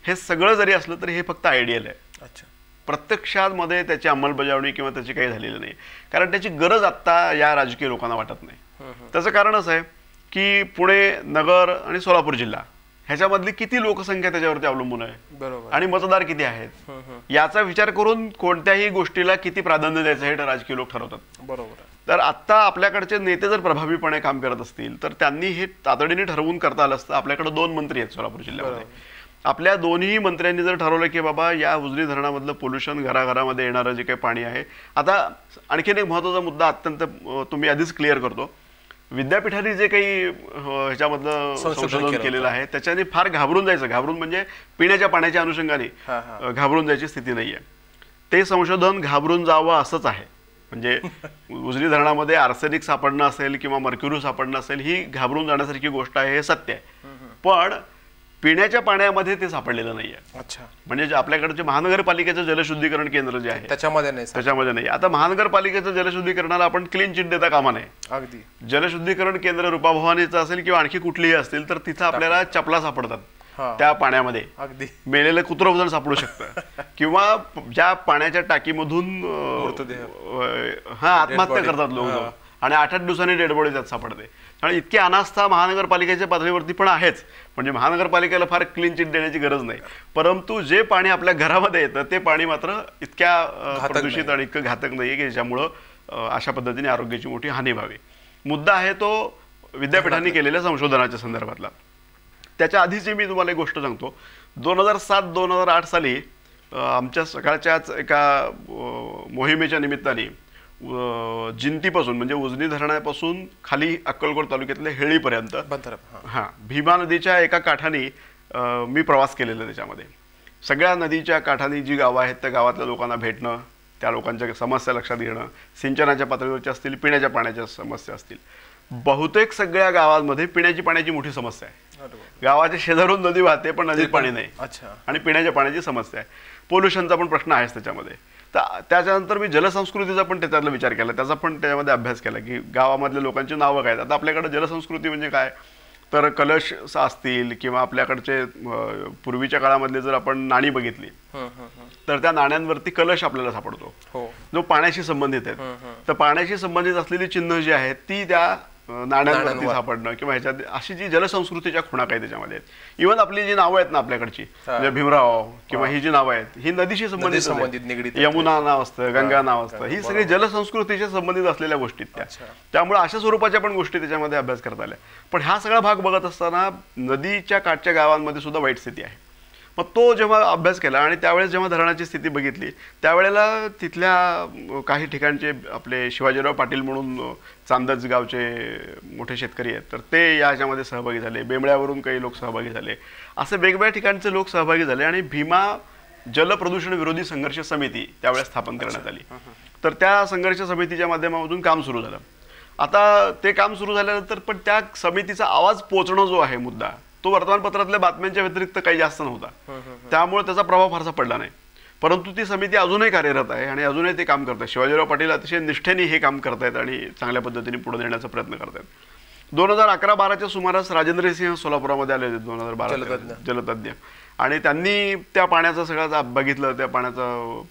हे सगळं जरी असलं तरी हे फक्त आयडियल आहे. अच्छा, प्रत्यक्षामध्ये त्याची अंमलबजावणी किंवा त्याची काही झालेली नाही, कारण त्याची गरज आत्ता या राजकीय लोकांना वाटत नाही. त्याचं कारण असं आहे की पुणे नगर आणि सोलापूर जिल्हा ह्याच्यामधली किती लोकसंख्या त्याच्यावरती अवलंबून आहे, बरोबर, आणि मतदार किती आहेत याचा विचार करून कोणत्याही गोष्टीला किती प्राधान्य द्यायचं हे राजकीय लोक ठरवतात. बरोबर. तर आत्ता आपल्याकडचे नेते जर प्रभावीपणे काम करत असतील तर त्यांनी हे तातडीने ठरवून करता आलं असतं. आपल्याकडे 2 मंत्री आहेत सोलापूर जिल्ह्यामध्ये. आपल्या दोन्ही मंत्र्यांनी जर ठरवलं की बाबा या उजनी धरणामधलं पोल्युशन घराघरामध्ये येणारं जे काही पाणी आहे. आता आणखीन एक महत्त्वाचा मुद्दा अत्यंत तुम्ही आधीच क्लिअर करतो, विद्यापीठाने जे काही ह्याच्यामधलं संशोधन केलेलं आहे त्याच्याने फार घाबरून जायचं, घाबरून म्हणजे पिण्याच्या पाण्याच्या अनुषंगाने घाबरून जायची स्थिती नाहीये. ते संशोधन घाबरून जावं असंच आहे. म्हणजे उजनी धरणामध्ये आर्सेनिक सापडणं असेल किंवा मर्क्युरी सापडणं असेल ही घाबरून जाण्यासारखी गोष्ट आहे, हे सत्य आहे. पण पिण्याच्या पाण्यामध्ये ते सापडलेलं नाहीये. अच्छा, म्हणजे आपल्याकडचे महानगरपालिकेचं जलशुद्धीकरण केंद्र जे आहे त्याच्यामध्ये नाही. आता महानगरपालिकेचं जलशुद्धीकरणाला आपण क्लीन चिट देता कामा नये. अगदी जलशुद्धीकरण केंद्र रूपाभवानीचं असेल किंवा आणखी कुठलीही असतील तर तिथं आपल्याला चपला सापडतात त्या पाण्यामध्ये. अगदी मेलेलं कुत्रं सापडू शकतं किंवा ज्या पाण्याच्या टाकीमधून आत्महत्या करतात लोक आणि 8-8 दिवसांनी डेड बॉडी त्यात सापडते. आणि इतकी अनास्था महानगरपालिकेच्या पातळीवरती पण आहेच. म्हणजे महानगरपालिकेला फार क्लीन चिट देण्याची गरज नाही, परंतु जे पाणी आपल्या घरामध्ये येतं ते पाणी मात्र इतक्या प्रदूषित आणि इतकं घातक नाही की ज्यामुळं अशा पद्धतीने आरोग्याची मोठी हानी व्हावी. मुद्दा आहे तो विद्यापीठांनी केलेल्या संशोधनाच्या संदर्भातला. त्याच्या आधीची मी तुम्हाला एक गोष्ट सांगतो. 2007-2008 साली आमच्या सकाळच्याच एका मोहिमेच्या निमित्ताने जिंतीपासून म्हणजे उजनी धरणापासून खाली अक्कलकोट तालुक्यातल्या हेळीपर्यंत भीमा नदीच्या एका काठाने मी प्रवास केलेला. त्याच्यामध्ये सगळ्या नदीच्या काठाने जी गावं आहेत त्या गावातल्या लोकांना भेटणं, त्या लोकांच्या समस्या लक्षात घेणं, सिंचनाच्या पातळीवरच्या असतील, पिण्याच्या पाण्याच्या समस्या असतील. बहुतेक सगळ्या गावांमध्ये पिण्याची पाण्याची मोठी समस्या आहे. गावाच्या शेजारून नदी वाहते पण नदीत पाणी नाही. आणि पिण्याच्या पाण्याची समस्या आहे. पोल्युशनचा पण प्रश्न आहेच त्याच्यामध्ये. त्याच्यानंतर मी जलसंस्कृतीचा पण त्याच्यातला विचार केला, त्याचा पण त्याच्यामध्ये अभ्यास केला की गावामधल्या लोकांची नावं काय. आता आपल्याकडे जलसंस्कृती म्हणजे काय, तर कलश असतील किंवा आपल्याकडचे पूर्वीच्या काळामधले जर आपण नाणी बघितली तर त्या नाण्यांवरती कलश आपल्याला सापडतो जो पाण्याशी संबंधित आहेत. तर पाण्याशी संबंधित असलेली चिन्ह जी आहेत ती त्या नाण्यांवरती सापडणं किंवा ह्याच्यात अशी जी जलसंस्कृतीच्या खुणा काही त्याच्यामध्ये आहेत. इव्हन आपली जी नावं आहेत ना आपल्याकडची म्हणजे भीमराव किंवा ही जी नावं आहेत ही नदीशी संबंधित, यमुना नाव असतं, गंगा नाव असतं, ही सगळी जलसंस्कृतीशी संबंधित असलेल्या गोष्टी त्यामुळे अशा स्वरूपाच्या पण गोष्टी त्याच्यामध्ये अभ्यास करता आल्या. पण हा सगळा भाग बघत असताना नदीच्या काठच्या गावांमध्ये सुद्धा वाईट स्थिती आहे. मग तो जेव्हा अभ्यास केला आणि त्यावेळेस जेव्हा धरणाची स्थिती बघितली त्यावेळेला तिथल्या काही ठिकाणचे आपले शिवाजीराव पाटील म्हणून चांदज गावचे मोठे शेतकरी आहेत तर ते याच्यामध्ये सहभागी झाले. बेंबळ्यावरून काही लोक सहभागी झाले. असे वेगवेगळ्या ठिकाणचे लोक सहभागी झाले आणि भीमा जलप्रदूषण विरोधी संघर्ष समिती त्यावेळेस स्थापन करण्यात आली. तर त्या संघर्ष समितीच्या माध्यमातून काम सुरू झालं. आता ते काम सुरू झाल्यानंतर पण त्या समितीचा आवाज पोचणं जो आहे मुद्दा तो वर्तमानपत्रातल्या बातम्यांच्या व्यतिरिक्त काही जास्त नव्हता. त्यामुळे त्याचा प्रभाव फारसा पडला नाही. परंतु ती समिती अजूनही कार्यरत आहे आणि अजूनही ते काम करत आहे. शिवाजीराव पाटील अतिशय निष्ठेने हे काम करतायत आणि चांगल्या पद्धतीने पुढे नेण्याचा प्रयत्न करतायत. 2011-12च्या सुमारास राजेंद्र सिंह सोलापुरामध्ये आले होते 2012 जलतज्ञ आणि त्यांनी त्या पाण्याचा सगळा बघितलं, त्या पाण्याचा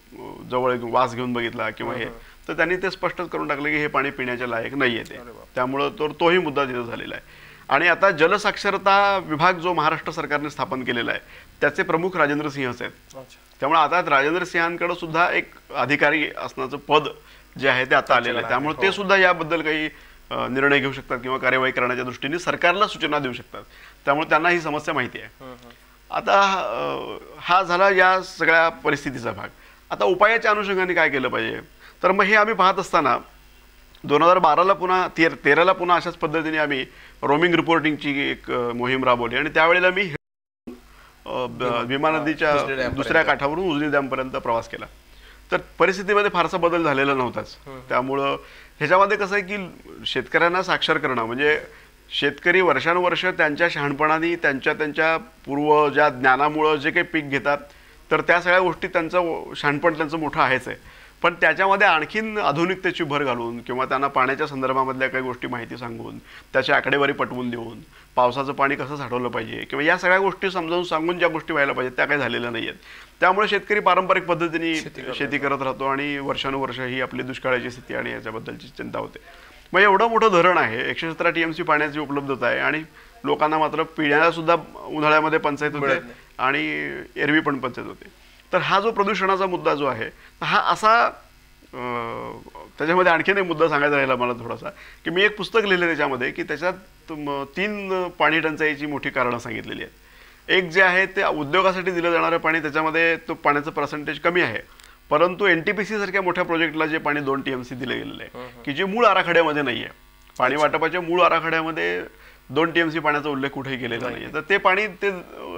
जवळ वास घेऊन बघितला किंवा हे तर त्यांनी ते स्पष्टच करून टाकलं की हे पाणी पिण्याच्या लायक नाही आहे ते. त्यामुळं तोही मुद्दा तिथं झालेला आहे. आणि आता जलसाक्षरता विभाग जो महाराष्ट्र सरकारने स्थापन केलेला आहे त्याचे प्रमुख राजेंद्र सिंहच आहेत. त्यामुळे आता राजेंद्र सिंहांकडे सुद्धा एक अधिकारी असण्याचं पद जे आहे ते आता आलेलं आहे. त्यामुळे ते सुद्धा याबद्दल काही निर्णय घेऊ शकतात किंवा कार्यवाही करण्याच्या दृष्टीने सरकारला सूचना देऊ शकतात. त्यामुळे त्यांना ही समस्या माहिती आहे. आता हा झाला या सगळ्या परिस्थितीचा भाग. आता उपायाच्या अनुषंगाने काय केलं पाहिजे तर मग हे आम्ही पाहत असताना 2012ला पुन्हा 13ला पुन्हा अशाच पद्धतीने आम्ही रोमिंग रिपोर्टिंगची एक मोहीम राबवली आणि त्यावेळेला मी भीमा नदीच्या दुसऱ्या काठावरून उजनी डॅमपर्यंत प्रवास केला. तर परिस्थितीमध्ये फारसा बदल झालेला नव्हताच. त्यामुळं ह्याच्यामध्ये कसं आहे की शेतकऱ्यांना साक्षर करणं म्हणजे शेतकरी वर्षानुवर्ष त्यांच्या शहाणपणाने त्यांच्या पूर्व ज्या ज्ञानामुळं जे काही पीक घेतात तर त्या सगळ्या गोष्टी त्यांचं शहाणपण त्यांचं मोठं आहेच आहे. पण त्याच्यामध्ये आणखीन आधुनिकतेची भर घालून किंवा त्यांना पाण्याच्या संदर्भामधल्या काही गोष्टी माहिती सांगून त्याची आकडेवारी पटवून देऊन पावसाचं पाणी कसं साठवलं पाहिजे किंवा या सगळ्या गोष्टी समजावून सांगून ज्या गोष्टी व्हायला पाहिजेत त्या काही झालेल्या नाही आहेत. त्यामुळे शेतकरी पारंपरिक पद्धतीने शेती करत राहतो आणि वर्षानुवर्ष ही आपली दुष्काळाची स्थिती आणि याच्याबद्दलची चिंता होते. मग एवढं मोठं धरण आहे, 117 TMC पाण्याची उपलब्धता आहे आणि लोकांना मात्र पिण्याला सुद्धा उन्हाळ्यामध्ये पंचायत होते आणि एरवी पण पंचायत होते. तर हा जो प्रदूषणाचा मुद्दा जो आहे हा असा त्याच्यामध्ये आणखीन एक मुद्दा सांगायचा राहिला मला थोडासा की मी एक पुस्तक लिहिलं त्याच्यामध्ये की त्याच्यात 3 पाणी टंचाईची मोठी कारणं सांगितलेली आहेत. एक जे आहे ते उद्योगासाठी दिलं जाणारं पाणी त्याच्यामध्ये तो पाण्याचं पर्सेंटेज कमी आहे. परंतु NTPC सारख्या मोठ्या प्रोजेक्टला जे पाणी 2 TMC दिलं गेलेलं आहे की जे मूळ आराखड्यामध्ये नाही आहे. पाणी वाटपाच्या मूळ आराखड्यामध्ये 2 TMC पाण्याचा उल्लेख कुठेही केलेला नाही आहे. तर ते पाणी ते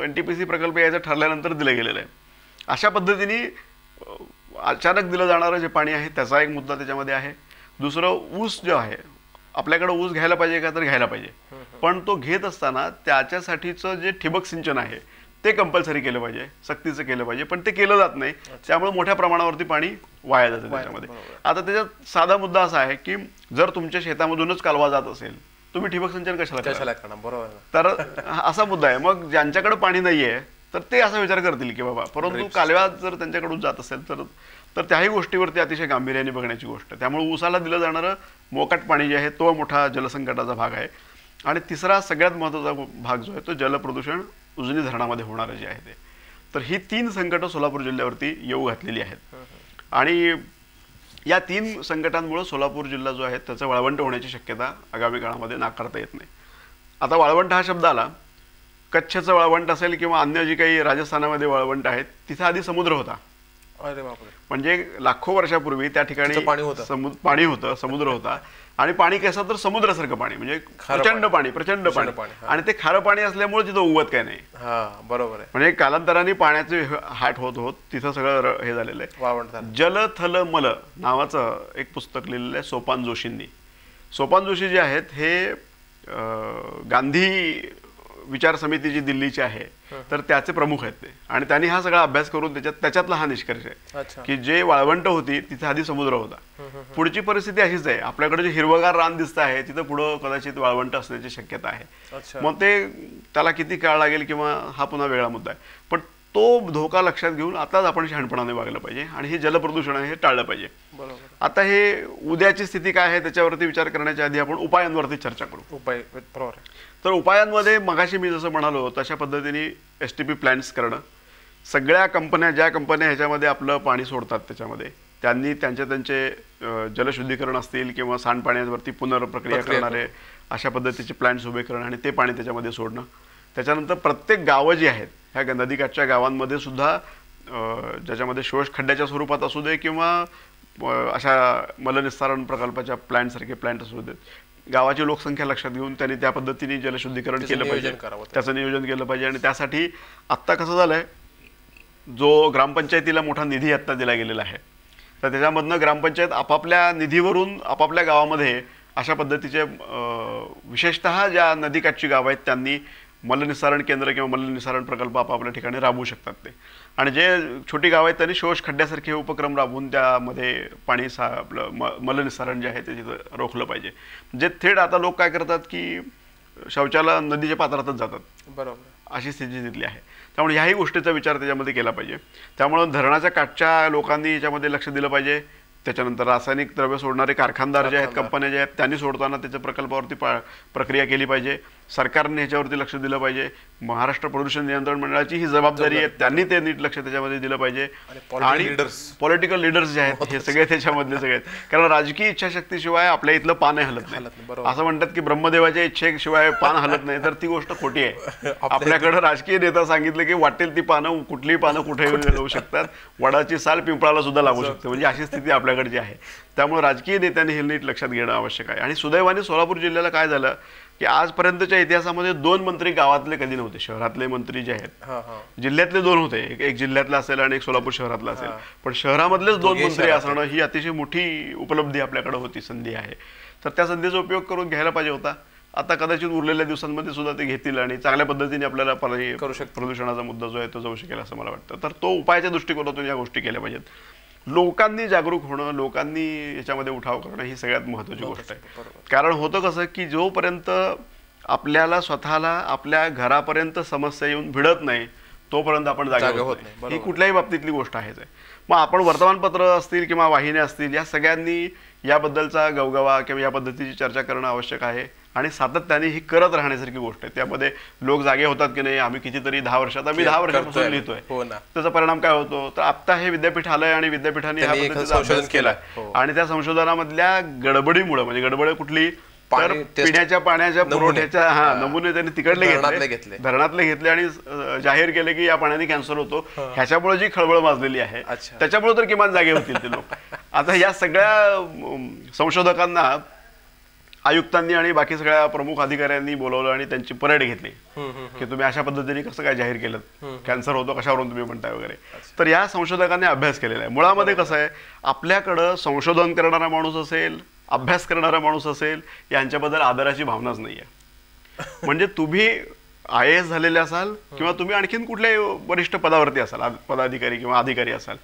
NTPC प्रकल्प यायचं ठरल्यानंतर दिलं गेलेलं आहे. अशा पद्धतीने अचानक दिलं जाणारं जे पाणी आहे त्याचा एक मुद्दा त्याच्यामध्ये आहे. दुसरं ऊस जो आहे आपल्याकडे ऊस घ्यायला पाहिजे का तर घ्यायला पाहिजे. पण तो घेत असताना त्याच्यासाठीचं जे ठिबक सिंचन आहे ते कंपल्सरी केलं पाहिजे, सक्तीचं केलं पाहिजे. पण ते केलं जात नाही. त्यामुळे मोठ्या प्रमाणावरती पाणी वाया जातं त्याच्यामध्ये. आता त्याच्यात साधा मुद्दा असा आहे की जर तुमच्या शेतामधूनच कालवा जात असेल तुम्ही ठिबक सिंचन कशाला करणार. बरोबर. तर असा मुद्दा आहे. मग ज्यांच्याकडे पाणी नाहीये तर ते असा विचार करतील की बाबा परंतु कालव्यात जर त्यांच्याकडून जात असेल तर त्याही गोष्टीवरती अतिशय गांभीर्याने बघण्याची गोष्ट. त्यामुळे ऊसाला दिलं जाणारं मोकाट पाणी जे आहे तो मोठा जलसंकटाचा भाग आहे. आणि तिसरा सगळ्यात महत्त्वाचा भाग जो आहे तो जलप्रदूषण उजनी धरणामध्ये होणारं जे आहे ते. तर ही 3 संकटं सोलापूर जिल्ह्यावरती येऊ घातलेली आहेत. आणि या 3 संकटांमुळे सोलापूर जिल्हा जो आहे त्याचं वाळवंट होण्याची शक्यता आगामी काळामध्ये नाकारता येत नाही. आता वाळवंट हा शब्द आला, कच्छचं वाळवंट असेल किंवा अन्य जी काही राजस्थानामध्ये वाळवंट आहेत तिथे आधी समुद्र होता. अरे बापरे. म्हणजे लाखो वर्षापूर्वी त्या ठिकाणी पाणी होतं, समुद्र होता. आणि पाणी कसं तर समुद्रासारखं पाणी म्हणजे प्रचंड पाणी आणि ते खारं पाणी असल्यामुळे तिथं उगवत काय नाही. बरोबर आहे. म्हणजे कालांतराने पाण्याचे हाट होत तिथं सगळं हे झालेलं आहे. जल थल मल नावाचं एक पुस्तक लिहिलेलं आहे सोपान जोशींनी. सोपान जोशी जे आहेत हे गांधी विचार समिती जी दिल्लीची आहे तर त्याचे प्रमुख आहेत ते, आणि त्यांनी हा सगळा अभ्यास करून त्याच्यातला हा निष्कर्ष आहे की जे वाळवंट होती तिथे आधी समुद्र होता, पुढची परिस्थिती अशीच आहे, आपल्याकडे जे हिरवगार रान दिसतं आहे तिथं पुढं कदाचित वाळवंट असण्याची शक्यता आहे. मग त्याला किती काळ लागेल किंवा हा पुन्हा वेगळा मुद्दा आहे, पण तो धोका लक्षात घेऊन आताच आपण शहाणपणाने वागलं पाहिजे आणि हे जलप्रदूषण आहे हे टाळलं पाहिजे. आता हे उद्याची स्थिती काय आहे त्याच्यावरती विचार करण्याच्या आधी आपण उपायांवरती चर्चा करू. उपाय बरोबर. तर उपायांमध्ये मगाशी मी जसं म्हणालो तशा पद्धतीने STP प्लॅन्ट्स करणं, सगळ्या कंपन्या ज्या कंपन्या ह्याच्यामध्ये आपलं पाणी सोडतात त्याच्यामध्ये त्यांनी त्यांचे जलशुद्धीकरण असतील किंवा सांडपाण्यावरती पुनर्प्रक्रिया करणारे अशा पद्धतीचे प्लॅन्ट्स उभे करणं आणि ते पाणी त्याच्यामध्ये सोडणं. त्याच्यानंतर प्रत्येक गावं जी आहेत ह्या नदीकाठच्या गावांमध्ये सुद्धा ज्याच्यामध्ये शोष खड्ड्याच्या स्वरूपात असू दे किंवा अशा मलनिस्सारण प्रकल्पाच्या प्लॅन्टसारखे प्लॅन्ट असू देत, गावाची लोकसंख्या लक्षात घेऊन त्यांनी त्या पद्धतीने जलशुद्धीकरण केलं पाहिजे, त्याचं नियोजन केलं पाहिजे. आणि त्यासाठी आत्ता कसं झालंय, जो ग्रामपंचायतीला मोठा निधी आत्ता दिला गेलेला आहे तर त्याच्यामधनं ग्रामपंचायत आपापल्या निधीवरून आपापल्या गावामध्ये अशा पद्धतीचे विशेषतः ज्या नदीकाठची गावं आहेत त्यांनी मलनिस्सारण केंद्र किंवा मलनिस्सारण प्रकल्प आपापल्या ठिकाणी राबवू शकतात ते, आणि जे छोटी गावं आहेत त्यांनी शोष खड्ड्यासारखे उपक्रम राबवून त्यामध्ये पाणी आपलं मलनिस्सारण जे आहे ते तिथं रोखलं पाहिजे. जे थेट आता लोक काय करतात की शौचाला नदीच्या पात्रातच जातात, बरोबर, अशी स्थिती तिथली आहे. त्यामुळे ह्याही गोष्टीचा विचार त्याच्यामध्ये केला पाहिजे. त्यामुळं धरणाच्या काठच्या लोकांनी याच्यामध्ये लक्ष दिलं पाहिजे. त्याच्यानंतर रासायनिक द्रव्य सोडणारे कारखानदार जे आहेत, कंपन्या ज्या आहेत, त्यांनी सोडताना त्याच्या प्रकल्पावरती प्रक्रिया केली पाहिजे. सरकारने ह्याच्यावरती लक्ष दिलं पाहिजे. महाराष्ट्र प्रदूषण नियंत्रण मंडळाची ही जबाबदारी आहे, त्यांनी ते नीट लक्ष त्याच्यामध्ये दिलं पाहिजे. आणि पॉलिटिकल लीडर्स जे आहेत हे सगळे त्याच्यामधले सगळे आहेत, कारण राजकीय इच्छाशक्तीशिवाय आपल्या इथलं पान हलत नाही. असं म्हणतात की ब्रह्मदेवाच्या इच्छेशिवाय पान हलत नाही, तर ती गोष्ट खोटी आहे. आपल्याकडे राजकीय नेता सांगितलं की वाटेल ती पानं, कुठलीही पानं कुठे लावू शकतात, वडाची साल पिंपळाला सुद्धा लागू शकते, म्हणजे अशी स्थिती आपल्याकडे जी आहे. त्यामुळे राजकीय नेत्यांनी हे नीट लक्षात घेणं आवश्यक आहे. आणि सुदैवाने सोलापूर जिल्ह्याला काय झालं की आजपर्यंतच्या इतिहासामध्ये 2 मंत्री गावातले कधी नव्हते. शहरातले मंत्री जे आहेत, जिल्ह्यातले 2 होते, एक जिल्ह्यातला असेल आणि एक सोलापूर शहरातला असेल, पण शहरामधलेच 2 मंत्री असणं ही अतिशय मोठी उपलब्धी आपल्याकडे होती, संधी आहे. तर त्या संधीचा उपयोग करून घ्यायला पाहिजे होता. आता कदाचित उरलेल्या दिवसांमध्ये सुद्धा ते घेतील आणि चांगल्या पद्धतीने आपल्याला प्रदूषणाचा मुद्दा जो आहे तो जाऊ शकेल असं मला वाटतं. तर तो उपायाच्या दृष्टिकोनातून या गोष्टी केल्या पाहिजेत. लोकांनी जागरूक होणं, लोकांनी याच्यामध्ये उठाव करणं ही सगळ्यात महत्त्वाची गोष्ट आहे. कारण होतं कसं की जोपर्यंत आपल्याला स्वतःला आपल्या घरापर्यंत समस्या येऊन भिडत नाही तोपर्यंत आपण जागे होत नाही. ही कुठल्याही बाबतीतली गोष्ट आहेच आहे. मग आपण वर्तमानपत्र असतील किंवा वाहिन्या असतील या सगळ्यांनी याबद्दलचा गवगवा किंवा या पद्धतीची चर्चा करणं आवश्यक आहे आणि सातत्याने ही करत राहण्यासारखी गोष्ट आहे. त्यामध्ये लोक जागे होतात की नाही, आम्ही कितीतरी 10 वर्षात, आम्ही 10 वर्षापासून लिहितोय, त्याचा परिणाम काय होतो तर आता हे विद्यापीठ आलंय आणि विद्यापीठाने ह्या पद्धतीचं अभ्यास केलाय आणि त्या संशोधनामधल्या गडबडीमुळे, म्हणजे गडबड कुठली तर पिण्याच्या पाण्याच्या पुरवठ्याच्या नमुने त्यांनी तिकडले घेतले, धरणातले घेतले आणि जाहीर केले की या पाण्याने कॅन्सर होतो. ह्याच्यामुळे जी खळबळ माजलेली आहे त्याच्यामुळे तर किमान जागे होतील ते लोक. आता या सगळ्या संशोधकांना आयुक्तांनी आणि बाकी सगळ्या प्रमुख अधिकाऱ्यांनी बोलवलं आणि त्यांची परेड घेतली की तुम्ही अशा पद्धतीने कसं काय जाहीर केलं, कॅन्सर होतो कशावरून तुम्ही म्हणताय वगैरे. तर या संशोधकांनी अभ्यास केलेला आहे. मुळामध्ये कसं आहे, आपल्याकडं संशोधन करणारा माणूस असेल, अभ्यास करणारा माणूस असेल, यांच्याबद्दल आदराची भावनाच नाही आहे. म्हणजे तुम्ही IAS झालेले असाल किंवा तुम्ही आणखीन कुठल्याही वरिष्ठ पदावरती असाल, पदाधिकारी किंवा अधिकारी असाल,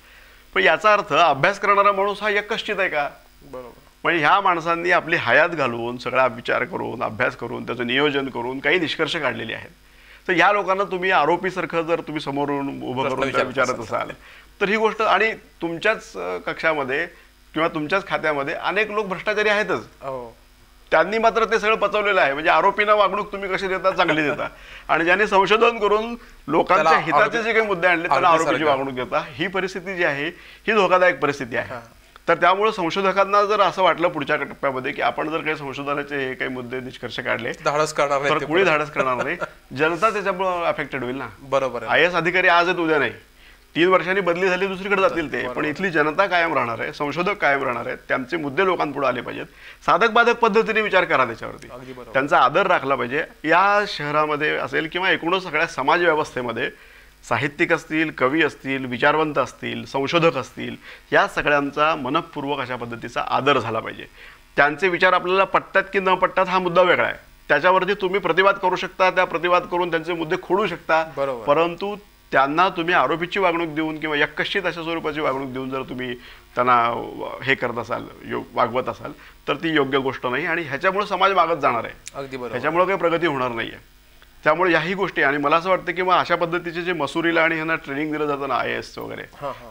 पण याचा अर्थ अभ्यास करणारा माणूस हा यकश्चित आहे का? बरोबर. म्हणजे ह्या माणसांनी आपली हयात घालवून सगळा विचार करून, अभ्यास करून, त्याचं नियोजन करून काही निष्कर्ष काढलेले आहेत. तर या लोकांना तुम्ही आरोपीसारखं जर तुम्ही समोरून उभं करून विचारत असाल तर ही गोष्ट, आणि तुमच्याच कक्षामध्ये किंवा तुमच्याच खात्यामध्ये अनेक लोक भ्रष्टाचारी आहेतच, त्यांनी मात्र ते सगळं पचवलेलं आहे. म्हणजे आरोपींना वागणूक तुम्ही कशी देता, चांगली देता, आणि ज्यांनी संशोधन करून लोकांच्या हिताचे जे काही मुद्दे आणले त्यांना आरोपीची वागणूक देता. ही परिस्थिती जी आहे ही धोकादायक परिस्थिती आहे. तर त्यामुळे संशोधकांना जर असं वाटलं पुढच्या टप्प्यामध्ये की आपण जर काही संशोधनाचे हे काही मुद्दे निष्कर्ष काढले तर कोणी धाडस करणार नाही, जनता त्याच्यामुळे अफेक्टेड होईल ना. बरोबर. IAS अधिकारी आज आहेत उद्या नाही, 3 वर्षांनी बदली झाली दुसरीकडे जातील ते, पण इथली जनता कायम राहणार आहे, संशोधक कायम राहणार आहेत, त्यांचे मुद्दे लोकांपुढे आले पाहिजेत. साधक बाधक पद्धतीने विचार करा त्याच्यावरती, त्यांचा आदर राखला पाहिजे. या शहरामध्ये असेल किंवा एकूणच सगळ्या समाज व्यवस्थेमध्ये साहित्यिक असतील, कवी असतील, विचारवंत असतील, संशोधक असतील, या सगळ्यांचा मनःपूर्वक अशा पद्धतीचा आदर झाला पाहिजे. त्यांचे विचार आपल्याला पटतात की न पटतात हा मुद्दा वेगळा आहे, त्याच्यावरती तुम्ही प्रतिवाद करू शकता, त्या प्रतिवाद करून त्यांचे मुद्दे खोडू शकता, परंतु त्यांना तुम्ही आरोपीची वागणूक देऊन किंवा यक्कश्चित अशा स्वरूपाची वागणूक देऊन जर तुम्ही त्यांना हे करत असाल, वागवत असाल, तर ती योग्य गोष्ट नाही आणि ह्याच्यामुळे समाज मागत जाणार आहे. अगदी बरोबर. ह्याच्यामुळे काही प्रगती होणार नाहीये. त्यामुळे याही गोष्टी, आणि मला असं वाटतं की मग अशा पद्धतीचे जे मसुरीला आणि ह्यांना ट्रेनिंग दिलं जातं ना IAS वगैरे,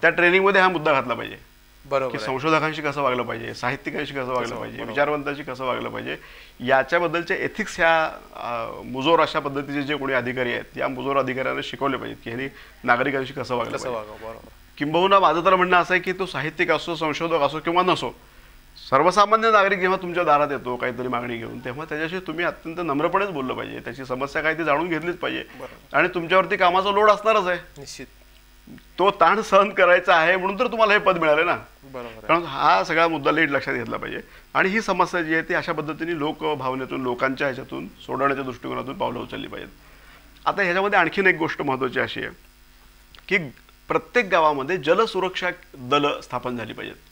त्या ट्रेनिंगमध्ये हा मुद्दा घातला पाहिजे की संशोधकांशी कसं वागलं पाहिजे, साहित्यिकांशी कसं वागलं पाहिजे, विचारवंतांशी कसं वागलं पाहिजे, याच्याबद्दलचे एथिक्स ह्या मुजोर अशा पद्धतीचे जे कोणी अधिकारी आहेत या मुजोर अधिकाऱ्यांना शिकवले पाहिजेत की ह्यांनी नागरिकांशी कसं वागलं पाहिजे. किंबहुना माझं तर म्हणणं असं आहे की तो साहित्यिक असो, संशोधक असो किंवा नसो, सर्वसामान्य नागरिक जेव्हा तुमच्या दारात येतो काहीतरी मागणी घेऊन, तेव्हा त्याच्याशी तुम्ही अत्यंत नम्रपणेच बोललं पाहिजे, त्याची समस्या काय ती जाणून घेतलीच पाहिजे. आणि तुमच्यावरती कामाचा लोड असणारच आहे, निश्चित तो ताण सहन करायचा आहे, म्हणून तर तुम्हाला हे पद मिळाले ना. कारण हा सगळा मुद्दा नीट लक्षात घेतला पाहिजे. आणि ही समस्या जी आहे ती अशा पद्धतीने लोकभावनेतून, लोकांच्या ह्याच्यातून सोडवण्याच्या दृष्टिकोनातून पावलं उचलली पाहिजेत. आता ह्याच्यामध्ये आणखीन एक गोष्ट महत्त्वाची अशी आहे की प्रत्येक गावामध्ये जलसुरक्षा दल स्थापन झाली पाहिजेत.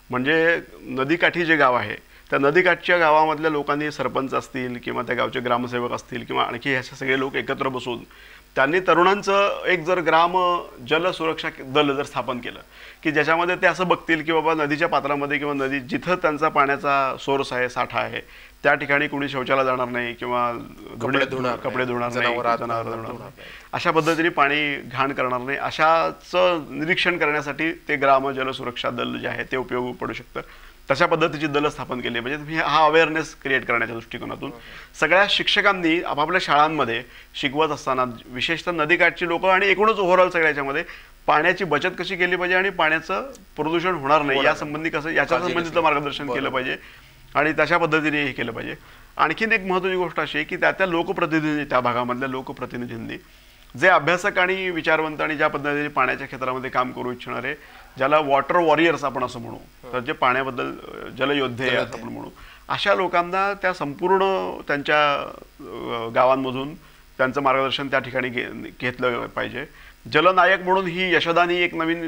म्हणजे नदीकाठी जे गाव आहे त्या नदीकाठच्या गावामधल्या लोकांनी, सरपंच असतील किंवा त्या गावचे ग्रामसेवक असतील किंवा आणखी ह्याचे सगळे लोक एकत्र बसून त्यांनी तरुणांचं एक जर ग्राम जल सुरक्षा दल जर स्थापन केलं की ज्याच्यामध्ये ते असं बघतील की बाबा नदीच्या पात्रामध्ये किंवा नदी जिथं त्यांचा पाण्याचा सोर्स आहे, साठा आहे, त्या ठिकाणी कुणी शौचाला जाणार नाही किंवा कपडे धुणार नाही, जनावर धुणार नाही, अशा पद्धतीने पाणी घाण करणार नाही, अशाचं निरीक्षण करण्यासाठी ते ग्राम जल सुरक्षा दल जे आहे ते उपयोगी पडू शकतं. तशा पद्धतीची दल स्थापन केली. म्हणजे तुम्ही हा अवेअरनेस क्रिएट करण्याच्या दृष्टिकोनातून सगळ्या शिक्षकांनी आपापल्या शाळांमध्ये शिकवत असताना विशेषतः नदीकाठची लोक आणि एकूणच ओव्हरऑल सगळ्याच्यामध्ये पाण्याची बचत कशी केली पाहिजे आणि पाण्याचं प्रदूषण होणार नाही या संबंधी कसं, याच्या संबंधित मार्गदर्शन केलं पाहिजे आणि तशा पद्धतीने हे केलं पाहिजे. आणखीन एक महत्त्वाची गोष्ट अशी आहे की त्या लोकप्रतिनिधी, त्या भागामधल्या लोकप्रतिनिधींनी जे अभ्यासक आणि विचारवंत आणि ज्या पद्धतीने पाण्याच्या क्षेत्रामध्ये काम करू इच्छिणारे, ज्याला वॉटर वॉरियर्स आपण असं म्हणू, तर जे पाण्याबद्दल जलयोद्धे आपण म्हणू, अशा लोकांना त्या संपूर्ण त्यांच्या गावांमधून त्यांचं मार्गदर्शन त्या ठिकाणी घेतलं पाहिजे. जलनायक म्हणून ही यशोदानी एक नवीन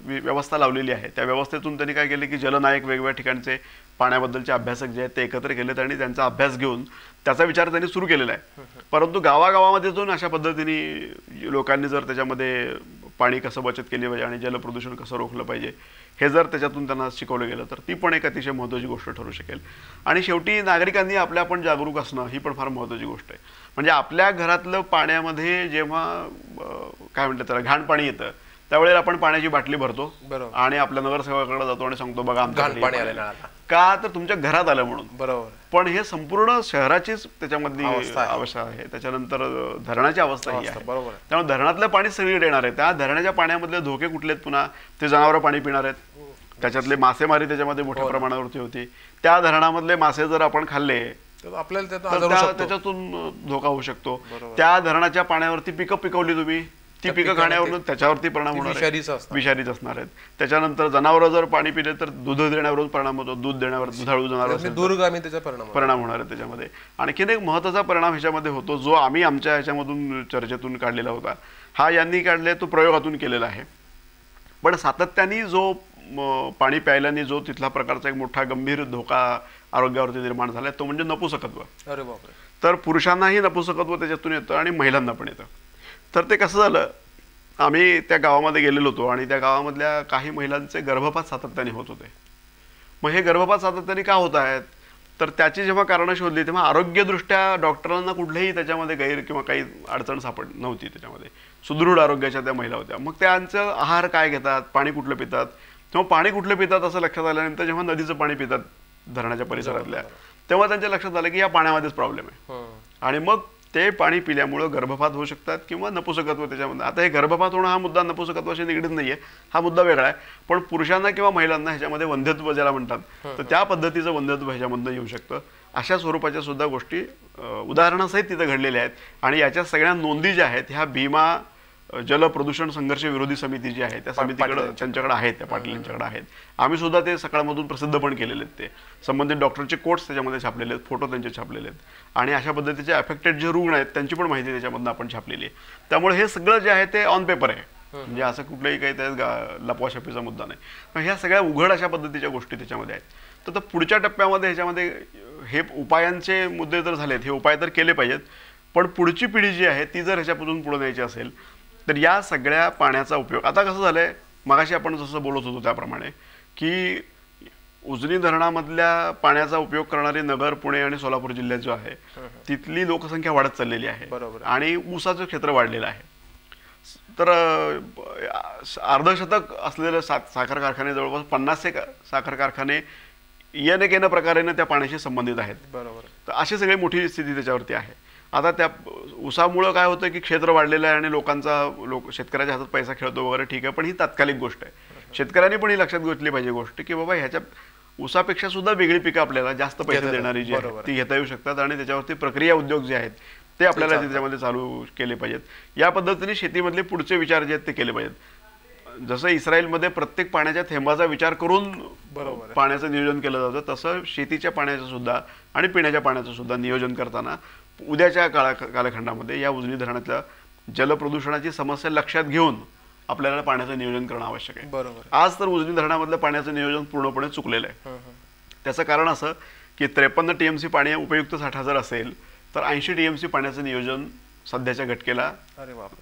व्यवस्था लावलेली आहे. त्या व्यवस्थेतून त्यांनी काय केले की जलनायक वेगवेगळ्या ठिकाणचे पाण्याबद्दलचे अभ्यासक जे आहेत ते एकत्र केलेत आणि त्यांचा अभ्यास घेऊन त्याचा विचार त्यांनी सुरू केलेला आहे. परंतु गावागावामध्ये जाऊन अशा पद्धतीने लोकांनी जर त्याच्यामध्ये पाणी कसं बचत केली पाहिजे आणि जलप्रदूषण कसं रोखलं पाहिजे हे जर त्याच्यातून त्यांना शिकवलं गेलं तर ती पण एक अतिशय महत्त्वाची गोष्ट ठरू शकेल. आणि शेवटी नागरिकांनी आपल्या आपण जागरूक असणं ही पण फार महत्त्वाची गोष्ट आहे. म्हणजे आपल्या घरातलं पाण्यामध्ये जेव्हा काय म्हणतात त्याला घाण पाणी येतं त्यावेळेला आपण पाण्याची बाटली भरतो आणि आपल्या नगरसेवकाकडे जातो आणि सांगतो बघा आमचं पाणी आलं, का तर तुमच्या घरात आलं म्हणून. बरोबर. पण हे संपूर्ण शहराचीच त्याच्यामधली अवस्था आहे. त्याच्यानंतर धरणाची अवस्था ही आहे. बरोबर. त्यामुळे धरणातलं पाणी सगळीकडे येणार आहे. त्या धरणाच्या पाण्यामधले धोके कुठले आहेत, पुन्हा ते जनावरं पाणी पिणार आहेत, त्याच्यातले मासेमारी त्याच्यामध्ये मोठ्या प्रमाणावरती होती. त्या धरणामधले मासे जर आपण खाल्ले आपल्याला त्याच्यातून धोका होऊ शकतो. त्या धरणाच्या पाण्यावरती पिकं पिकवली तुम्ही, ती पिकं खाण्यावरून त्याच्यावरती परिणाम होणार आहे, विषारीच असणार आहेत. त्याच्यानंतर जनावरं जर पाणी पिले तर दूध देण्यावरून परिणाम होतो, दूध देण्यावर दुधाळू जनावर दूरगामी त्याचा परिणाम होणार आहे त्याच्यामध्ये. आणखीन एक महत्त्वाचा परिणाम ह्याच्यामध्ये होतो जो आम्ही आमच्या ह्याच्यामधून चर्चेतून काढलेला होता, हा यांनी काढले तो प्रयोगातून केलेला आहे. पण सातत्याने जो पाणी प्यायल्याने जो तिथला प्रकारचा एक मोठा गंभीर धोका आरोग्यावरती निर्माण झाला तो म्हणजे नपुसकत्व. अरे बापरे. तर पुरुषांनाही नपुसकत्व त्याच्यातून येतं आणि महिलांना पण येतं. तर ते कसं झालं, आम्ही त्या गावामध्ये गेलेलो होतो आणि त्या गावामधल्या काही महिलांचे गर्भपात सातत्याने होत होते. मग हे गर्भपात सातत्याने का होत आहेत, तर त्याची जेव्हा कारणं शोधली तेव्हा आरोग्यदृष्ट्या डॉक्टरांना कुठलेही त्याच्यामध्ये गैर किंवा काही अडचण नव्हती. त्याच्यामध्ये सुदृढ आरोग्याच्या त्या महिला होत्या. मग त्यांचं आहार काय घेतात, पाणी कुठलं पितात, तेव्हा पाणी कुठलं पितात असं लक्षात आल्यानंतर जेव्हा नदीचं पाणी पितात धरणाच्या परिसरातल्या, तेव्हा त्यांच्या लक्षात आलं की या पाण्यामध्येच प्रॉब्लेम आहे. आणि मग ते पाणी पिल्यामुळं गर्भपात होऊ शकतात किंवा नपुसकत्व त्याच्यामध्ये. आता हे गर्भपात होणं हा मुद्दा नपुसकत्वाशी निगडीत नाहीये, हा मुद्दा वेगळा आहे. पण पुरुषांना किंवा महिलांना ह्याच्यामध्ये वंध्यत्व ज्याला म्हणतात तर त्या पद्धतीचं वंध्यत्व ह्याच्यामधनं येऊ शकतं. अशा स्वरूपाच्या सुद्धा गोष्टी उदाहरणासहित तिथं घडलेल्या आहेत. आणि याच्या सगळ्या नोंदी ज्या आहेत ह्या भीमा जल प्रदूषण संघर्ष विरोधी समिती जी आहे त्या समितीकडे त्यांच्याकडे आहेत, त्या पाटील यांच्याकडे आहेत. आम्ही सुद्धा ते सकाळमधून प्रसिद्ध पण केलेले आहेत. ते संबंधित डॉक्टरचे कोट्स त्याच्यामध्ये छापलेले आहेत, फोटो त्यांचे छापलेले आहेत आणि अशा पद्धतीचे अफेक्टेड जे रुग्ण आहेत त्यांची पण माहिती त्याच्यामधून आपण छापलेली आहे. त्यामुळे हे सगळं जे आहे ते ऑन पेपर आहे. म्हणजे असं कुठलंही काही त्यात लपवाछपीचा मुद्दा नाही. मग ह्या सगळ्या उघड अशा पद्धतीच्या गोष्टी त्याच्यामध्ये आहेत. तर पुढच्या टप्प्यामध्ये ह्याच्यामध्ये हे उपायांचे मुद्दे जर झालेत, हे उपाय तर केले पाहिजेत, पण पुढची पिढी जी आहे ती जर ह्याच्यापासून पुढे न्यायची असेल तर या सगळ्या पाण्याचा उपयोग, आता कसं झालंय, मगाशी आपण जसं बोलत होतो त्याप्रमाणे की उजनी धरणामधल्या पाण्याचा उपयोग करणारे नगर, पुणे आणि सोलापूर जिल्ह्यात जो आहे तिथली लोकसंख्या वाढत चाललेली आहे आणि ऊसाचं क्षेत्र वाढलेलं आहे. तर अर्धशतक असलेले साखर कारखाने, जवळपास 50 साखर कारखाने येणं प्रकारेनं त्या पाण्याशी संबंधित आहेत. तर अशी सगळी मोठी स्थिती त्याच्यावरती आहे. आता त्या ऊसामुळं काय होतं की क्षेत्र वाढलेलं आहे आणि शेतकऱ्याच्या हातात पैसा खेळतो वगैरे, ठीक आहे, पण ही तात्कालिक गोष्ट आहे. शेतकऱ्यांनी पण ही लक्षात घेतली पाहिजे गोष्ट की बाबा ह्याच्या ऊसापेक्षा सुद्धा वेगळी पिकं आपल्याला जास्त पैसे देणारी जी आहेत ती घेता येऊ शकतात आणि त्याच्यावरती प्रक्रिया उद्योग जे आहेत ते आपल्याला त्याच्यामध्ये चालू केले पाहिजेत. या पद्धतीने शेतीमधले पुढचे विचार जे आहेत ते केले पाहिजेत. जसं इस्रायलमध्ये प्रत्येक पाण्याच्या थेंबाचा विचार करून पाण्याचं नियोजन केलं जातं, तसं शेतीच्या पाण्याचं सुद्धा आणि पिण्याच्या पाण्याचं सुद्धा नियोजन करताना उद्याच्या कालखंडामध्ये या उजनी धरणातल्या जलप्रदूषणाची समस्या लक्षात घेऊन आपल्याला पाण्याचं नियोजन करणं आवश्यक आहे. आज तर उजनी धरणामधलं पाण्याचं नियोजन पूर्णपणे चुकलेलं आहे. त्याचं कारण असं की 53 TMC पाणी उपयुक्त साठा जर असेल तर 80 TMC पाण्याचं नियोजन सध्याच्या घटकेला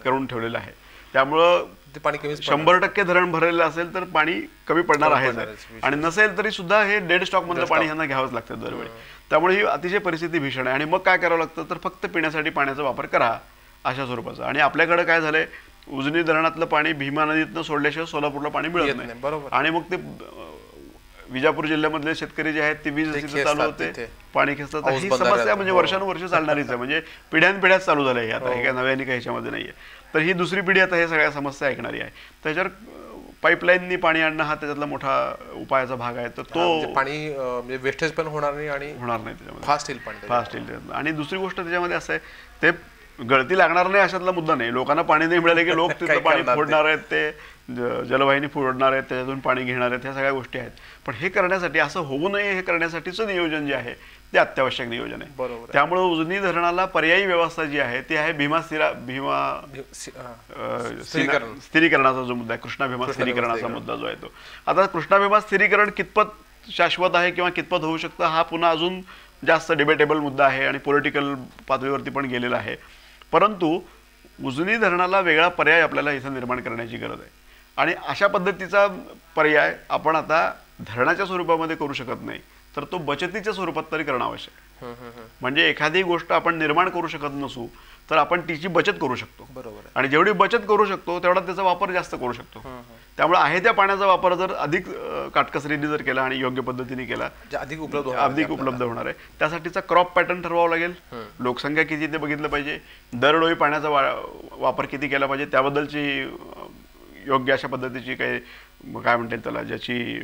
करून ठेवलेलं आहे. त्यामुळं 100% धरण भरलेलं असेल तर पाणी कमी पडणार आहे, आणि नसेल तरी सुद्धा हे डेड स्टॉक मधलं पाणी ह्यांना घ्यावंच लागतं दरवेळी. त्यामुळे ही अतिशय परिस्थिती भीषण आहे. आणि मग काय करावं लागतं तर फक्त पिण्यासाठी पाण्याचा वापर करा अशा स्वरूपाचा. आणि आपल्याकडे काय झालंय, उजनी धरणातलं पाणी भीमा नदीतनं सोडल्याशिवाय सोलापूरला पाणी मिळत नाही. आणि मग ते विजापूर जिल्ह्यामधले शेतकरी जे आहेत ते वीज चालू होते, पाणी खेचतात. ही समस्या म्हणजे वर्षानुवर्ष चालणारीच आहे, म्हणजे पिढ्यानपिढ्याच चालू झालं आहे. आता हे काय नव्याने काही ह्याच्यामध्ये नाहीये. तर ही दुसरी पिढी आता हे सगळ्या समस्या ऐकणारी आहे. त्याच्यावर पाईपलाईननी पाणी आणणं हा त्याच्यातला मोठा उपायाचा भाग आहे. तर तो पाणी म्हणजे वेस्टेज पण होणार नाही त्याच्यामध्ये फास्ट येईल. आणि दुसरी गोष्ट त्याच्यामध्ये असं आहे, ते गळती लागणार नाही अशातला मुद्दा नाही. लोकांना पाणी नाही मिळाले की लोक तिथं पाणी फोडणार आहेत, ते जलवाहिनी फोडणार आहेत, त्याच्यातून पाणी घेणार आहेत, ह्या सगळ्या गोष्टी आहेत. पण हे करण्यासाठी, असं होऊ नये हे करण्यासाठीचं नियोजन जे आहे ते अत्यावश्यक नियोजन आहे. त्यामुळे उजनी धरणाला पर्यायी व्यवस्था जी आहे ती आहे भीमा स्थिरीकरणाचा जो मुद्दा आहे, कृष्णा भीमा स्थिरीकरणाचा मुद्दा जो आहे तो. आता कृष्णा भीमा स्थिरीकरण कितपत शाश्वत आहे किंवा कितपत होऊ शकतं हा पुन्हा अजून जास्त डिबेटेबल मुद्दा आहे आणि पॉलिटिकल पातळीवरती पण गेलेला आहे. परंतु उजनी धरणाला वेगळा पर्याय आपल्याला इथं निर्माण करण्याची गरज आहे. आणि अशा पद्धतीचा पर्याय आपण आता धरणाच्या स्वरूपामध्ये करू शकत नाही, तर तो बचतीच्या स्वरूपात तरी करणं आवश्यक आहे. म्हणजे एखादी गोष्ट आपण निर्माण करू शकत नसू तर आपण तिची बचत करू शकतो. आणि जेवढी बचत करू शकतो तेवढा त्याचा वापर जास्त करू शकतो. त्यामुळे आहे त्या पाण्याचा वापर जर अधिक काटकसरीने जर केला आणि योग्य पद्धतीने केला अधिक उपलब्ध होणार आहे. त्यासाठीचा क्रॉप पॅटर्न ठरवावा लागेल. लोकसंख्या किती ते बघितलं पाहिजे, दरडोई पाण्याचा वापर किती केला पाहिजे, त्याबद्दलची योग्य अशा पद्धतीची काय म्हणता येईल त्याला, ज्याची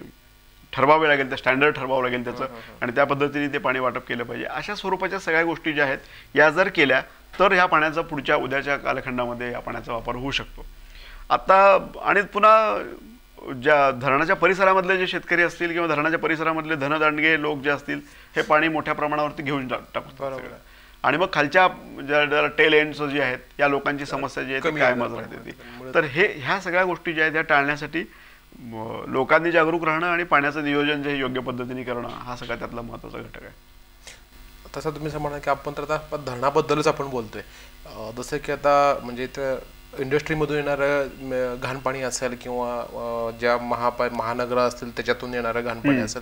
ठरवावे लागेल, त्या स्टँडर्ड ठरवावं लागेल त्याचं, आणि त्या पद्धतीने ते पाणी वाटप केलं पाहिजे. अशा स्वरूपाच्या सगळ्या गोष्टी ज्या आहेत या जर केल्या तर ह्या पाण्याचा पुढच्या उद्याच्या कालखंडामध्ये या पाण्याचा वापर होऊ शकतो. आता आणि पुन्हा ज्या धरणाच्या परिसरामधले जे शेतकरी असतील किंवा धरणाच्या परिसरामधले धनदांडगे लोक जे असतील हे पाणी मोठ्या प्रमाणावरती घेऊन टाकतात. आणि मग खालच्या ज्या टेल एंड्स जी आहेत या लोकांची समस्या जी आहे ती कायमच राहते ती. तर ह्या सगळ्या गोष्टी ज्या आहेत त्या टाळण्यासाठी लोकांनी जागरूक राहणं आणि पाण्याचं नियोजन जे योग्य पद्धतीने करणं हा सगळ्यात त्यातला महत्त्वाचा घटक आहे. तसं तुम्ही असं म्हणा की आपण तर आता धरणाबद्दलच आपण बोलतोय, जसं की आता म्हणजे इथं इंडस्ट्रीमधून येणारं घाण पाणी असेल किंवा ज्या महानगर असतील त्याच्यातून येणारं घाण पाणी असेल,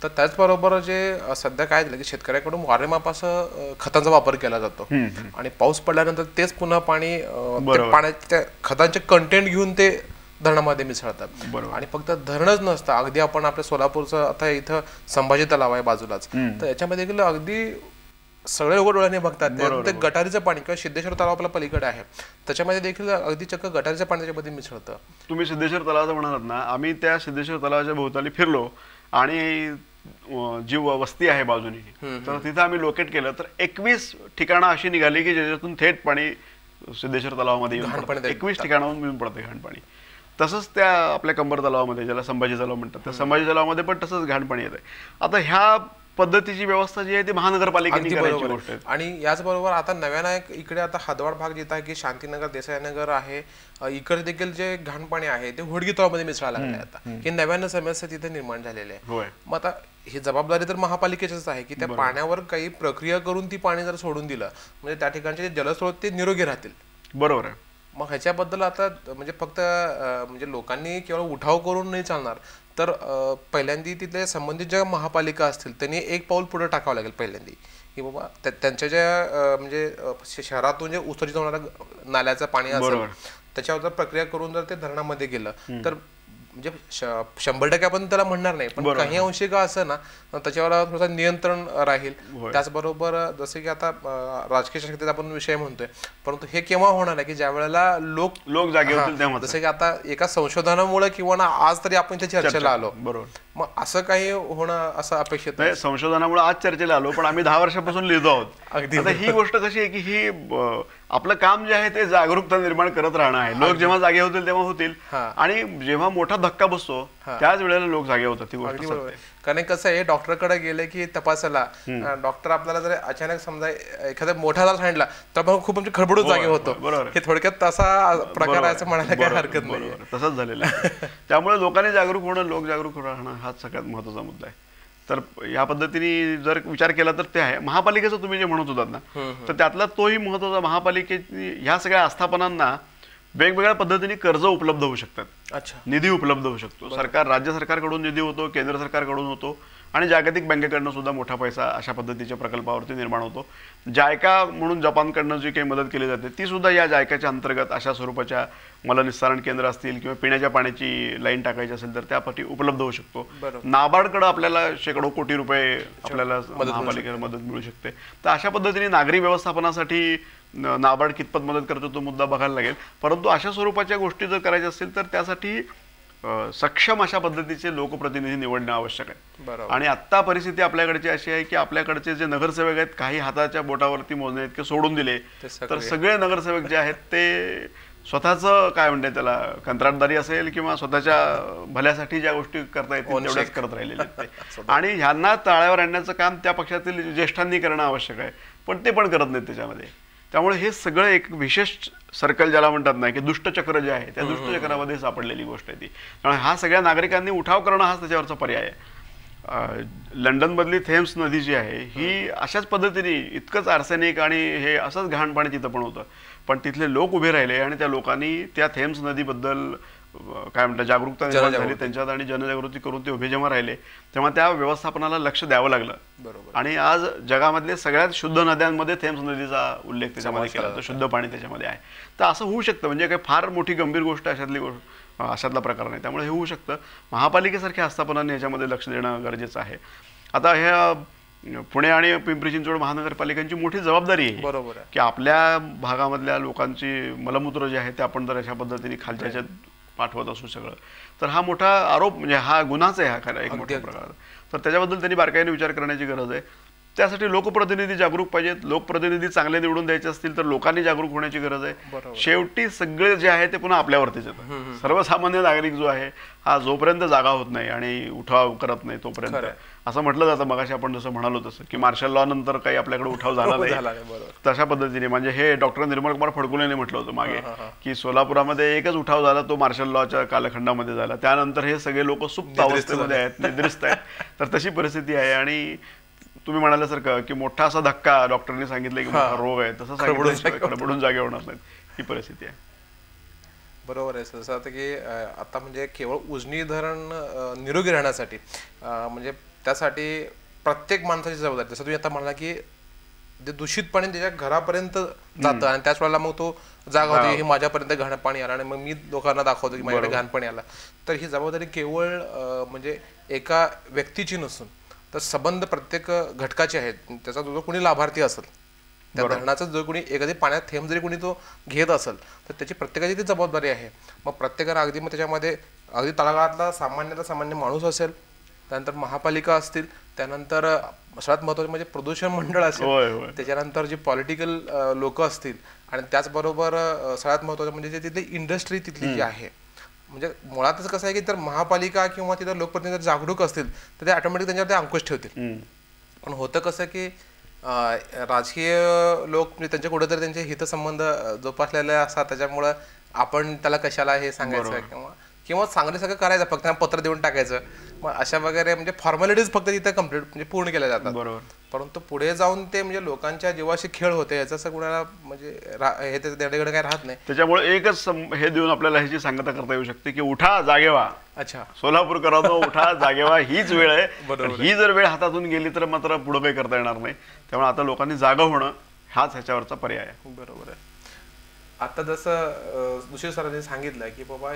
तर त्याचबरोबर जे सध्या काय झालं की शेतकऱ्याकडून वारेमाप असं खतांचा वापर केला जातो आणि पाऊस पडल्यानंतर तेच पुन्हा पाणी पाण्याच्या खतांचे कंटेंट घेऊन ते धरणामध्ये मिसळतात. आणि फक्त धरणच नसतं, अगदी आपण आपल्या सोलापूरचं आता इथं संभाजी तलाव आहे बाजूलाच, तर याच्यामध्ये देखील अगदी सगळे लोक डोळ्याने बघतात ते गटारीचं पाणी किंवा सिद्धेश्वर तलाव आपल्या पलीकडे आहे त्याच्यामध्ये देखील अगदी चक्क गटारीचं पाणी त्याच्यामध्ये मिसळतं. तुम्ही सिद्धेश्वर तलावाचं म्हणालात ना, आम्ही त्या सिद्धेश्वर तलावाच्या भोवताली फिरलो आणि जी वस्ती आहे बाजूनी तर तिथं आम्ही लोकेट केलं तर 21 ठिकाणं अशी निघाली की ज्याच्यातून थेट पाणी सिद्धेश्वर तलावामध्ये येऊन 21 ठिकाणाहून येऊन पडते घाण पाणी. तसंच त्या आपल्या कंबर तलावामध्ये ज्याला संभाजी तलाव म्हणतात त्या संभाजी तलावामध्ये पण तसंच घाण पाणी येत आहे. आता ह्या पद्धतीची व्यवस्था जी आहे ती महानगरपालिकेने करायची गोष्ट आहे. आणि याचबरोबर आता नव्यानं इकडे आता हदवाड भाग जिथं आहे की शांतीनगर देसाईनगर आहे, इकडे देखील जे घाण पाणी आहे ते होडगी तळामध्ये मिसळायला लागले आता, की नव्यानं समस्या तिथे निर्माण झालेली आहे. मग आता ही जबाबदारी तर महापालिकेचीच आहे की त्या पाण्यावर काही प्रक्रिया करून ती पाणी जर सोडून दिलं म्हणजे त्या ठिकाणचे जलस्रोत ते निरोगी राहतील. बरोबर आहे. मग ह्याच्याबद्दल आता म्हणजे फक्त म्हणजे लोकांनी केवळ उठाव करून नाही चालणार, तर पहिल्यांदा तिथले संबंधित ज्या महापालिका असतील त्यांनी एक पाऊल पुढे टाकावं लागेल पहिल्यांदा, की बाबा त्यांच्या ज्या म्हणजे शहरातून जे उत्सर्जित होणारा नाल्याचं पाणी असेल त्याच्यावर जर प्रक्रिया करून जर ते धरणामध्ये गेलं तर म्हणजे 100% आपण त्याला म्हणणार नाही, पण काही अंशी का असं ना त्याच्यावर थोडंसं नियंत्रण राहील. त्याचबरोबर जसं की आता राजकीय शक्तीचा आपण विषय म्हणतोय, परंतु हे केव्हा होणार आहे की ज्या वेळेला लोक जागे होतील तेव्हा. जसं की आता एका संशोधनामुळे किंवा ना आज तरी आपण इथे चर्चेला आलो. बरोबर. मग असं काही होणं असं अपेक्षित नाही. संशोधनामुळे आज चर्चेला आलो, पण आम्ही 10 वर्षापासून लिहितो आहोत. आता ही गोष्ट कशी आहे की ही आपलं काम जे आहे ते जागरूकता निर्माण करत राहणं आहे. लोक जेव्हा जागे होतील तेव्हा होतील, आणि जेव्हा मोठा धक्का बसतो त्याच वेळेला लोक जागे होतात. ती गोष्ट कारण कसं आहे, डॉक्टरकडे गेले की तपासायला डॉक्टर आपल्याला जर अचानक समजा एखादा मोठा झाला सांगितला तर आपण खूप म्हणजे खडबडून जागे होतो. हे थोडक्यात तसा प्रकार आहे असं म्हणायला काही हरकत नाही. तसंच झालेलं आहे. त्यामुळे लोकांनी जागरूक होणं, लोक जागरूक राहणं हाच सगळ्यात महत्त्वाचा मुद्दा आहे. तर या पद्धतीने जर विचार केला तर ते आहे. महापालिकेचं तुम्ही जे म्हणत होतात ना, तर त्यातला तोही महत्त्वाचा, महापालिकेची ह्या सगळ्या आस्थापनांना वेगवेगळ्या पद्धतीने कर्ज उपलब्ध होऊ शकतात. निधी उपलब्ध होऊ शकतो. राज्य सरकारकडून निधी होतो, केंद्र सरकारकडून होतो, आणि जागतिक बँकेकडनं सुद्धा मोठा पैसा अशा पद्धतीच्या प्रकल्पावरती निर्माण होतो. जायका म्हणून जपानकडनं जी काही मदत केली जाते ती सुद्धा या जायकाच्या अंतर्गत अशा स्वरूपाच्या मलनिस्सारण केंद्र असतील किंवा पिण्याच्या पाण्याची लाईन टाकायची असेल तर त्यासाठी उपलब्ध होऊ शकतो. नाबार्डकडे आपल्याला शेकडो कोटी रुपये आपल्याला महापालिकेला मदत मिळू शकते. तर अशा पद्धतीने नागरी व्यवस्थापनासाठी नाबार्ड कितपत मदत करतो तो मुद्दा बघायला लागेल. परंतु अशा स्वरूपाच्या गोष्टी जर करायच्या असतील तर त्यासाठी सक्षम अशा पद्धतीचे लोकप्रतिनिधी निवडणं आवश्यक आहे. आणि आत्ता परिस्थिती आपल्याकडची अशी आहे की आपल्याकडचे जे नगरसेवक आहेत काही हाताच्या बोटावरती मोजणे इतके सोडून दिले तर सगळे नगरसेवक जे आहेत ते स्वतःचं काय म्हणते त्याला कंत्राटदारी असेल किंवा स्वतःच्या भल्यासाठी ज्या गोष्टी करता येतील तेवढ्याच करत राहिलेले आहेत. आणि ह्यांना ताळ्यावर आणण्याचं काम त्या पक्षातील ज्येष्ठांनी करणं आवश्यक आहे, पण ते पण करत नाहीत त्याच्यामध्ये. त्यामुळे हे सगळं एक विशेष सर्कल ज्याला म्हणतात ना की दुष्टचक्र जे आहे त्या दुष्टचक्रामध्ये सापडलेली गोष्ट आहे ती. त्यामुळे हा सगळ्या नागरिकांनी उठाव करणं हाच त्याच्यावरचा पर्याय आहे. लंडनमधली थेम्स नदी जी आहे ही अशाच पद्धतीने इतकंच आर्सेनिक आणि हे असंच घाण पाणी तिथं पण होतं, पण तिथले लोक उभे राहिले आणि त्या लोकांनी त्या थेम्स नदीबद्दल काय म्हणतात जागरूकता निर्माण झाली त्यांच्यात, आणि जनजागृती करून ते उभे जेव्हा राहिले तेव्हा त्या व्यवस्थापनाला लक्ष द्यावं लागलं. आणि आज जगामधले सगळ्यात शुद्ध नद्यांमध्ये थेम्स नदीचा उल्लेख त्याच्यामध्ये केला, तर शुद्ध पाणी त्याच्यामध्ये आहे. तर असं होऊ शकतं, म्हणजे काही फार मोठी गंभीर गोष्ट अशातला प्रकार नाही. त्यामुळे हे होऊ शकतं. महापालिकेसारख्या आस्थापनांनी याच्यामध्ये लक्ष देणं गरजेचं आहे. आता ह्या पुणे आणि पिंपरी चिंचवड महानगरपालिकांची मोठी जबाबदारी आहे की आपल्या भागामधल्या लोकांची मलमूत्र जे आहे ते आपण जर अशा पद्धतीने खालच्या पाठवत असू सगळं, तर हा मोठा आरोप, म्हणजे हा गुन्हाच आहे हा खरा एक मोठ्या प्रकारात. तर त्याच्याबद्दल त्यांनी बारकाईने विचार करण्याची गरज आहे. त्यासाठी लोकप्रतिनिधी जागरूक पाहिजेत. लोकप्रतिनिधी चांगले निवडून द्यायचे असतील तर लोकांनी जागरूक होण्याची गरज आहे. शेवटी सगळे जे आहे ते पुन्हा आपल्यावरतीच येतं. सर्वसामान्य नागरिक जो आहे हा जोपर्यंत जागा होत नाही आणि उठाव करत नाही तोपर्यंत, असं म्हटलं जातं मगाशी आपण जसं म्हणालो तसं की मार्शल लॉ नंतर काही आपल्याकडे उठाव झाला नाही, तशा पद्धतीने म्हणजे हे डॉक्टर निर्मल कुमार फडकुलेने म्हटलं होतं मागे की सोलापुरामध्ये एकच उठाव झाला, तो मार्शल लॉच्या कालखंडामध्ये झाला. त्यानंतर हे सगळे लोक सुप्त अवस्थेमध्ये आहेत, निद्रिस्त आहेत. तर तशी परिस्थिती आहे. आणि तुम्ही म्हणाल्यासारखं की मोठा असा धक्का डॉक्टरने सांगितलं की मोठा रोग आहे तसं खडबडून जागे होणार नाहीत, ही परिस्थिती आहे. बरोबर आहे. जसं आता की आता म्हणजे केवळ उजनी धरण निरोगी राहण्यासाठी म्हणजे त्यासाठी प्रत्येक माणसाची जबाबदारी. जसं तुम्ही आता म्हणाला की ते दूषित पाणी त्याच्या घरापर्यंत जातं आणि त्याच वेळेला मग तो जागा होती हे माझ्यापर्यंत घाण पाणी आलं आणि मग मी लोकांना दाखवतो की माझ्याकडे घाण पाणी आलं. तर ही जबाबदारी केवळ म्हणजे एका व्यक्तीची नसून तर संबंध प्रत्येक घटकाचे आहेत. त्याचा जो कोणी लाभार्थी असेल त्या धरणाचा जो कोणी एखादी पाण्यात थेंब जरी कोणी तो घेत असेल तर त्याची प्रत्येकाची ती जबाबदारी आहे. मग प्रत्येकानं अगदी मग त्याच्यामध्ये अगदी तळागाळातला सामान्य माणूस असेल, त्यानंतर महापालिका असतील, त्यानंतर सगळ्यात महत्त्वाचं म्हणजे प्रदूषण मंडळ असेल, त्याच्यानंतर जे पॉलिटिकल लोक असतील, आणि त्याचबरोबर सगळ्यात महत्त्वाचं म्हणजे जे तिथली इंडस्ट्री तिथली जी आहे. म्हणजे मुळातच कसं आहे की तर महापालिका किंवा तिथं लोकप्रतिनिधी जागरूक असतील तर ते ऑटोमॅटिक त्यांच्यावर ते अंकुश ठेवतील. पण होतं कसं की राजकीय लोक म्हणजे त्यांच्या कुठेतरी त्यांचे हितसंबंध जोपासलेले असतात, त्याच्यामुळं आपण त्याला कशाला हे सांगायचं किंवा किंवा चांगलं सगळं करायचं, फक्त त्यांना पत्र देऊन टाकायचं, मग अशा वगैरे म्हणजे फॉर्मॅलिटीज फक्त तिथे कम्प्लीट म्हणजे पूर्ण केल्या जातात. बरोबर. परंतु पुढे जाऊन ते म्हणजे लोकांच्या जीवाशी खेळ होते याचं असं कुणाला म्हणजे हे त्याच्याकडे काही राहत नाही. त्याच्यामुळे एकच हे देऊन आपल्याला ह्याची सांगता करता येऊ शकते की उठा जागे व्हा. अच्छा, सोलापूरकरांनो उठा जागे व्हा, हीच वेळ आहे. बरोबर. ही जर वेळ हातातून गेली तर मात्र पुढे काही करता येणार नाही. त्यामुळे आता लोकांनी जागा होणं हाच ह्याच्यावरचा पर्याय आहे. बरोबर आहे. आता जसं दुसऱ्या सरांनी सांगितलं की बाबा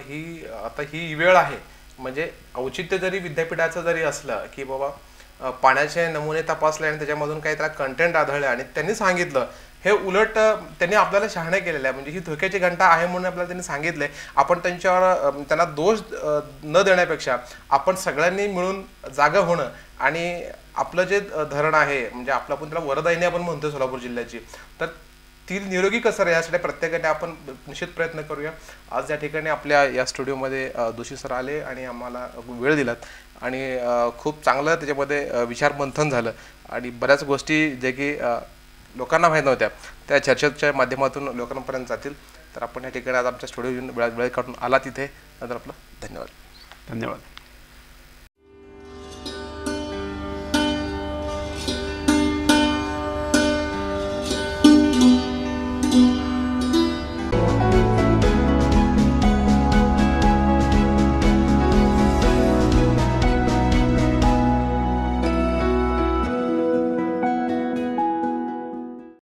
आता ही वेळ आहे, म्हणजे औचित्य जरी विद्यापीठाचं जरी असलं की बाबा पाण्याचे नमुने तपासले आणि त्याच्यामधून काही त्याला कंटेंट आढळले आणि त्यांनी सांगितलं, हे उलट त्यांनी आपल्याला शहाणे केलेलं आहे. म्हणजे ही धोक्याची घंटा आहे म्हणून आपल्याला त्यांनी सांगितलंय. आपण त्यांना दोष न देण्यापेक्षा आपण सगळ्यांनी मिळून जागा होणं आणि आपलं जे धरण आहे म्हणजे आपलं आपण त्याला वरदायिनी आपण म्हणतो सोलापूर जिल्ह्याची, तर ती निरोगी कसं यासाठी प्रत्येकाने आपण निश्चित प्रयत्न करूया. आज या ठिकाणी आपल्या या स्टुडिओमध्ये दोशी सर आले आणि आम्हाला वेळ दिलात आणि खूप चांगलं त्याच्यामध्ये विचारमंथन झालं आणि बऱ्याच गोष्टी जे की लोकांना माहीत नव्हत्या त्या चर्चेच्या माध्यमातून लोकांपर्यंत जातील. तर आपण या ठिकाणी आज आमच्या स्टुडिओ वेळ काढून आला तिथे, नंतर आपलं धन्यवाद. धन्यवाद.